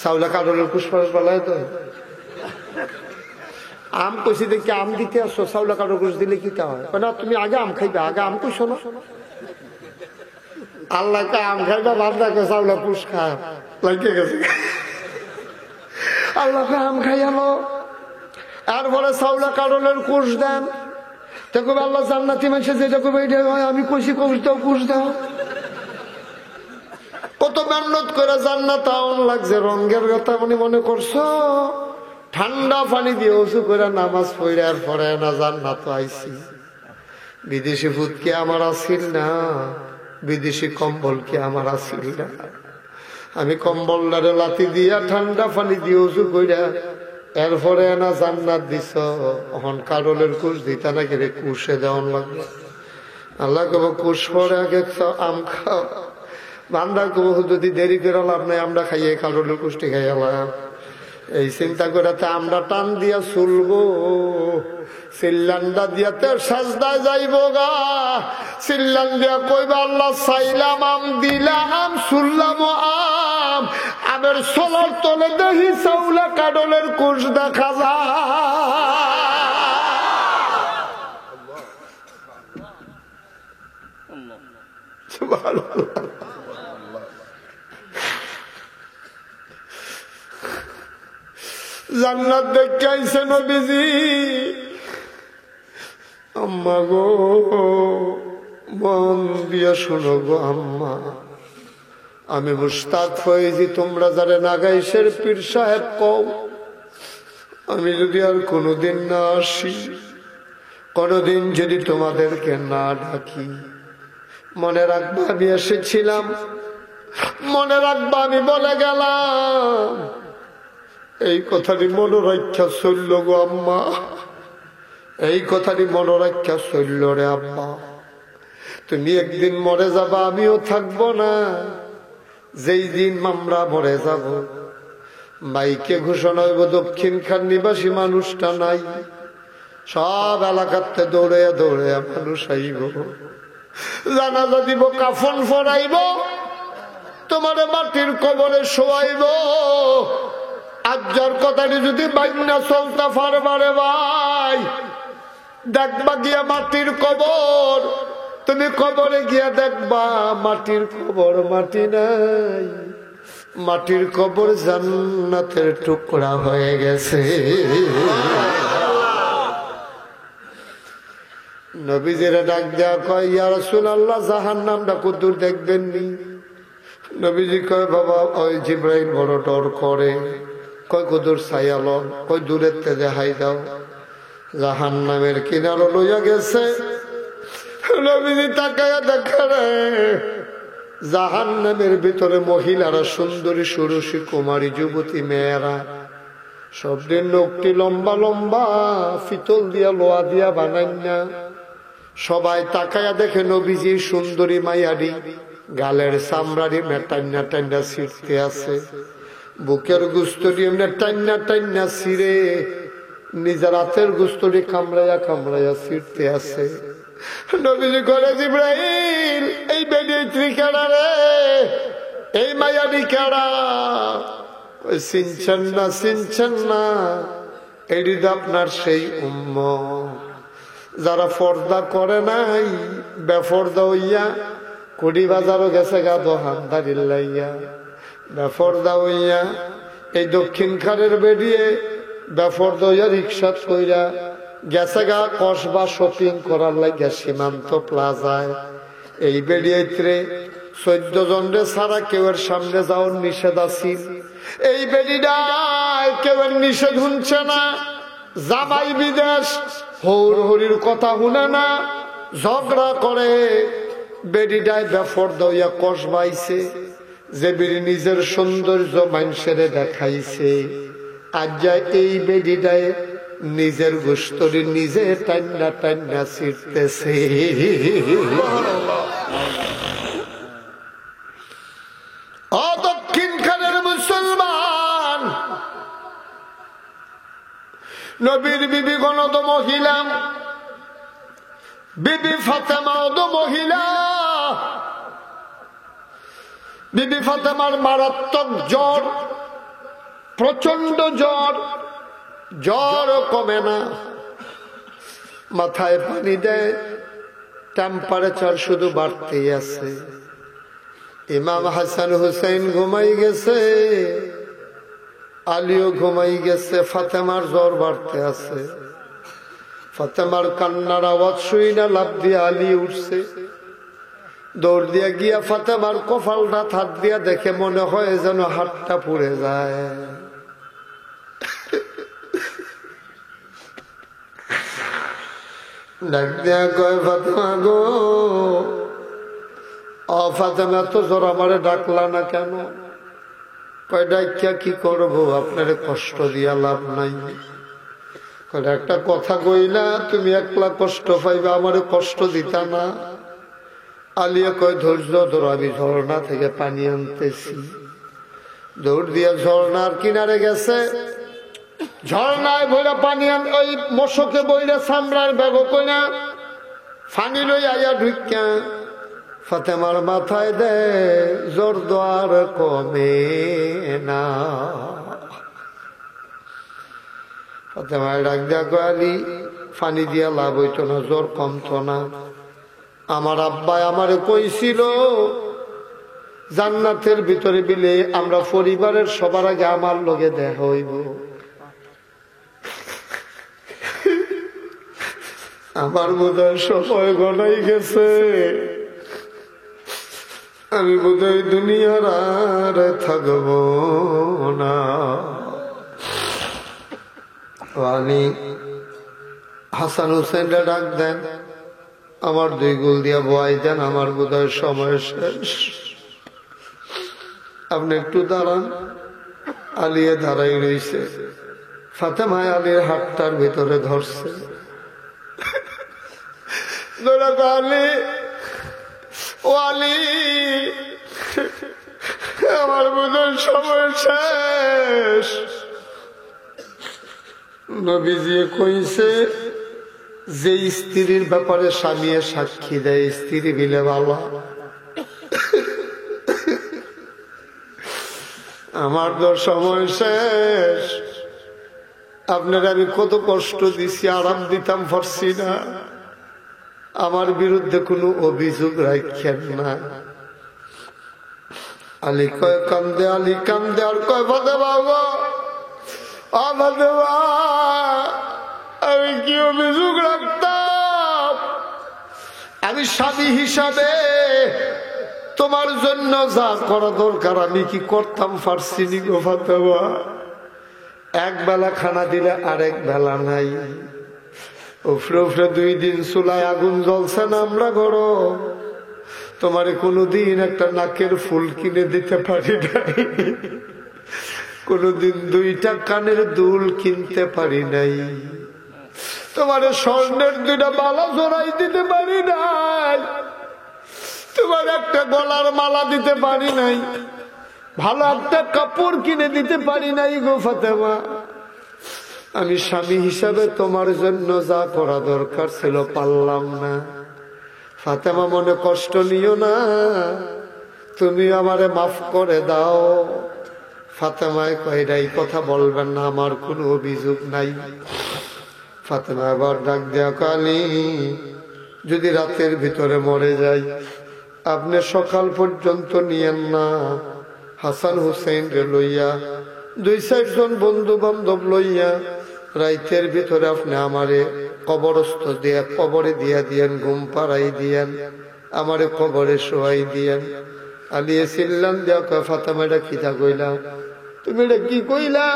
চাউলা কাটলের পুষ্পাস বলায় তো আম কইছি দেখি আম দিতে আসো, চাউলা কাটল কুশ দিলে কি তা হয় না, তুমি আগে আম খাইবে, আগে আম কইছো না। আল্লাহকে আম খাইবা বান্দাকে চাউলা কুশ খায় লাগে গেছে। আল্লাহকে আম খাইয়ালো এরপরে চাউলা কাটলের কুশ দেন, দেখো আল্লাহ জান্নাতি মানুষের যেটা করবে এটা হয়, আমি কইছি কুশ দাও কুশ দাও। কত মেহনত করে জান্নাত আউন লাগছে, রঙের কথা মনে মনে করছো, ঠান্ডা পানি দিয়ে উঁচু করে নামাজ পড়ার পরে না জান্নাত আইছি। বিদেশি ফুড কি আমার আসিল না, বিদেশি কম্বল কি আমার আসিল না, আমি কম্বলটারে লাথি দিয়া ঠান্ডা পানি দিয়ে উঁচু কইরা এরপরে না জান্নাত দিছ। এখন কারলের কুশ দিতা নাকি রে, কুশে দেওয়ান লাগবে। আল্লাহ কব কুশ পরে আগে আম খাও, বান্দা কব যদি দেরি করে লাভ নাই আমরা খাইয়ে কারলের কুশটি খাইয়ালাম। এই চিন্তা করে আমরা টান দিয়া চলবো, চিল্লান্ডা দিয়াতে সাজদায় যাইব গা। চিল্লান দিয়া কইবা আল্লাহ চাইলাম আম দিলাম শুনলাম আম, আমের সোলার তলে দেখি চাউলা কাডলের কোষ দেখা যায়। জান্নাত দেখে আইছে নবীজি। আম্মা গো মন দিয়া শোনো গো আম্মা, আমি মুশতাক ফয়েজি, তোমরা যারা নাগাইশের পীর সাহেব কও, আমি যদি আর কোনোদিন না আসি, কোনোদিন যদি তোমাদেরকে না ডাকি, মনে রাখবা আমি এসেছিলাম, মনে রাখবা আমি বলে গেলাম। এই কথাটি মনোরক্ষা চলল গো আম্মা, এই কথাটি মনোরক্ষা চলল রে আম্মা। তুমি একদিন মরে যাবা, আমিও থাকবো না। যেই দিন আমরা মরে যাব, মাইকে ঘোষণা হইব দক্ষিণ খান নিবাসী মানুষটা নাই, সব এলাকাতে দৌড়ে দৌড়ে মানুষ আইব, জানাজা দিব, কাফন ফরাইব, তোমার মাটির কবরে শোয়াইব। আজ্জার কথাটি যদি বাইনা চলতে পারবারে ভাই, দেখবা গিয়া মাটির কবর, তুমি কবরে গিয়া দেখবা মাটির কবর, মাটি নাই, মাটির কবর জান্নাতের টুকরা হয়ে গেছে। নবীজিরা ডাক দেয়া কয়, ইয়া রাসূলুল্লাহ জাহান্নামটা কতদূর দেখবেন নি? নবীজি কয়, বাবা ওই জিবরাইল বড় ডর করে। কয় কদূর ছায়াল? কয় দূরের তে দেখাই দাও। জাহান্নামের কিনারো লইয়া গেছে। নবীজি তাকায়া দেখা রে, জাহান্নামের ভিতরে মহিলারা, সুন্দরী সুরসী কুমারী যুবতী মেয়েরা, সবদিন নখটি লম্বা লম্বা, পিতল দিয়া লোহা দিয়া বানাইনা। সবাই তাকায়া দেখে নবীজি সুন্দরী মাইয়ারি, গালের চামড়ারি টান্না টান্না ছিঁড়তে আছে, বুকের গুস্তরি এমনি টান্না টান্না ছিঁড়ে, নিজের হাতের গুস্তরি কামড়াইয়া কামড়াইয়া ছিঁড়তে আছে। নবীজি করে, জিবরাইল এই বেডিত্রী কেডা রে, এই মায়ারি কেডা? চিনছেন না, চিনছেন না, এটি তো আপনার সেই উম্মত যারা পর্দা করে নাই, বেপর্দা হইয়া কুড়ি বাজারও গেছে গা দোকানদারির লাইয়া, বেপর্দা হইয়া এই দক্ষিণ খানের বেরিয়ে বেপর্দা হইয়া রিক্সা কইরা গেছে গা কসবা শপিং করার লাগিয়া সীমান্ত প্লাজায়। এই বেরিয়েত্রে 14 জনরে ছাড়া কেউ এর সামনে যাওয়ার নিষেধ আছিল। এই বেরিটায় কেউ নিষেধ শুনছে না, জামাই বিদেশ, হৌর হরির কথা শুনে না, ঝগড়া করে। বেরিটায় বেপর্দা হইয়া কসবাইছে, যে বেরি নিজের সৌন্দর্য মানুষের দেখাইছে। আজ যায় এই বেরিটায় নিজের গোস্তরি নিজে টান্না টান্না ছিঁড়তেছে। দক্ষিণ খানের মুসলমান, নবীর বিবি গণত মহিলা, বিবি ফাতেমা মহিলা। বিবি ফাতেমার মারাত্মক জ্বর, প্রচন্ড জ্বর, জ্বর কমে না, মাথায় পানি দেয়, টেম্পারেচার শুধু বাড়তেই আছে। ইমাম হাসান হুসাইন ঘুমাই গেছে, আলীও ঘুমাই গেছে, ফাতেমার জ্বর বাড়তে আছে। ফাতেমার কান্নার আওয়াজ শুই না লাফ দিয়ে আলী উঠছে, দৌড় দিয়া গিয়া ফাতেমার কপালটা হাত দিয়া দেখে মনে হয় যেন হাতটা পুড়ে যায়। ডাক দিয়া কয়, ফাতেমা গো, ফাতেমা তো জ্বর, আমারে ডাকলা না কেন? কয় ডাকিয়া কি করবো, আপনার কষ্ট দিয়া লাভ নাই। একটা কথা কইলা, তুমি একলা কষ্ট পাইবা, আমারে কষ্ট দিতা না। আলিয়া কয়, ধৈর্য ধরো, আমি ঝর্ণা থেকে পানি আনতেছি। দৌড় দিয়া ঝর্ণার কিনারে গেছে, ঝর্ণায় বইরা পানি ওই মশকে বইরা সামরার ব্যাগ কইনা ফানি লই আইয়া ঢুকা ফাতেমার মাথায় দে জোর দোয়ার কমে না। ফাতেমায় ডাক দিয়া কয়ালি ফানি দিয়া লাভ হইত না, জোর কমতো না। আমার আব্বাই আমারে কইছিল জান্নাতের ভিতরে বিলে আমরা পরিবারের সবার আগে আমার লগে দেখা হইব। আমার বোধহয় সময় গড়াই গেছে, আমি বোধহয় দুনিয়ার আর থাকব না। আলী হাসান হুসেনরা ডাক দেন, আমার 2 গোল দিয়া বয়াই দেন, আমার বোধহয় সময় শেষ, আপনি একটু দাঁড়ান। আলিয়ে দাঁড়াই রইছে, ফাতেমায় আলীর হাতটার ভিতরে ধরছে, আলী ও আলী আমার বোধহয় সময় শেষ। নবীজি কইছে যে স্ত্রীর ব্যাপারে স্বামী সাক্ষী দেয় স্ত্রী বিলে ভালো। আমার তো সময় শেষ, আপনার আমি কত কষ্ট দিছি, আরাম দিতাম পারছি না, আমার বিরুদ্ধে কোনো অভিযোগ রাখেন না। আলী কয় কান্দে, আলী কান্দে আর কয় ফাতেমা গো, আমি কি অভিযোগ রাখতাম? আমি স্বামী হিসাবে তোমার জন্য যা করা দরকার আমি কি করতাম পারছি নি গো ফাতেমা? এক বেলা খানা দিলে আরেক বেলা নাই, উফরে উফরে 2 দিন চুলায় আগুন জ্বলছে না আমরা ঘর, তোমারে কোনদিন একটা নাকের ফুল কিনে দিতে পারি নাই, কোনদিন 2টা কানের দুল কিনতে পারি নাই, তোমার স্বর্ণের 2টা মালা জড়াই দিতে পারি নাই, তোমার একটা গলার মালা দিতে পারি নাই, ভালো একটা কাপড় কিনে দিতে পারি নাই গো ফাতেমা। আমি স্বামী হিসাবে তোমার জন্য যা করা দরকার ছিল পারলাম না। ফাতেমা মনে কষ্ট নিও না, তুমি আমারে মাফ করে দাও। ফাতেমায় কয়টা এই কথা বলবেন না, আমার কোনো অভিযোগ নাই। ফাতেমা আবার ডাক দেয়া কালি যদি রাতের ভিতরে মরে যাই আপনি সকাল পর্যন্ত নিয়েন না, হাসান হুসেন রে লইয়া 2-4 জন বন্ধু বান্ধব লইয়া রাইতের ভিতরে আপনি আমারে কবরস্থ দিয়ে কবরে দিয়া দিয়েন, ঘুম পাড়াই দিয়েন, আমারে কবরে শোয়াই দিয়েন। আলিয়ে চিল্লান দেওয়া কয় ফাতেমা এটা কি তা কইলা? তুমি এটা কি কইলা?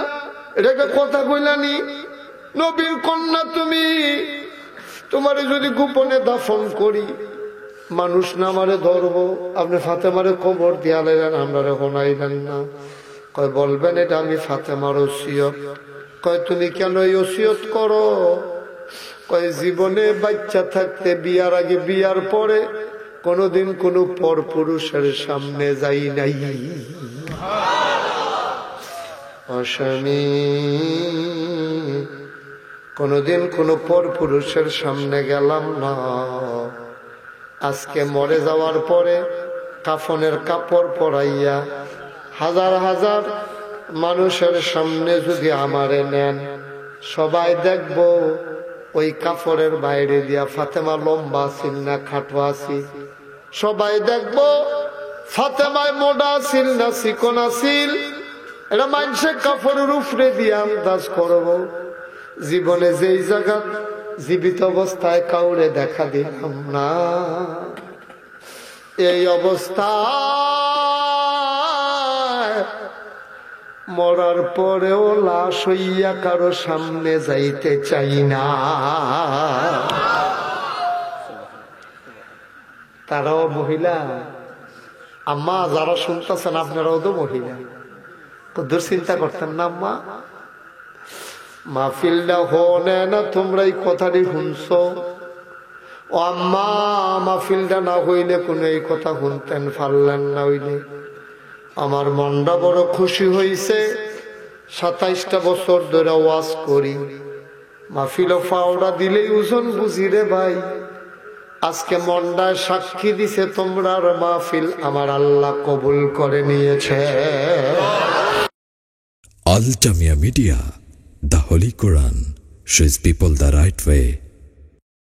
এটাকে কথা কইলা নি? নবীর কন্যা তুমি, তোমারে যদি গোপনে দাফন করি মানুষ না আমারে ধরবো, আপনি ফাতেমারে কবর দিয়া লাইলেন, আমরা শোনাইলেন না। কয় বলবেন এটা আমি ফাতেমার ওসিয়ত। কয় তুমি কেন এই ওসিয়ত করো? কয় জীবনে বাচ্চা থাকতে, বিয়ার আগে বিয়ার পরে কোনদিন কোন পর পুরুষের সামনে যাই নাই, অস্বামী কোনদিন কোন পর পুরুষের সামনে গেলাম না। আজকে মরে যাওয়ার পরে কাফনের কাপড় পরাইয়া হাজার হাজার মানুষের সামনে যদি আমারে নেন, সবাই দেখব ওই কাপড়ের বাইরে দিয়া ফাতেমা লম্বা ছিল না খাটো আছিল, সবাই দেখব ফাতেমায় মোটা ছিল না চিকন আছিল। এটা মানুষের কাপড়ের উপরে দিয়ে আন্দাজ করব। জীবনে যেই জায়গা জীবিত অবস্থায় কাউরে দেখা দিলাম না, এই অবস্থা মরার পরেও লাশ হইয়া কারো সামনে যাইতে চাই না। তারাও মহিলা, আম্মা যারা শুনতেছেন আপনারাও তো মহিলা, কদ্দুর চিন্তা করতেন না আম্মা? মাহফিলটা হনে না তোমরা এই কথাটি শুনছ? ও আম্মা মাহফিলটা না হইলে কোন এই কথা শুনতেন পারলেন না? হইলে আমার মনটা বড় খুশি হইছে, 27টা বছর ধরে ওয়াজ করি, মাহফিল ফাওড়া দিলেই ওজন বুঝি রে ভাই। আজকে মন্ডা সাক্ষী দিছে তোমরা মাহফিল আমার আল্লাহ কবুল করে নিয়েছে। Al Jamia Media, the Holy Quran shows people the right way.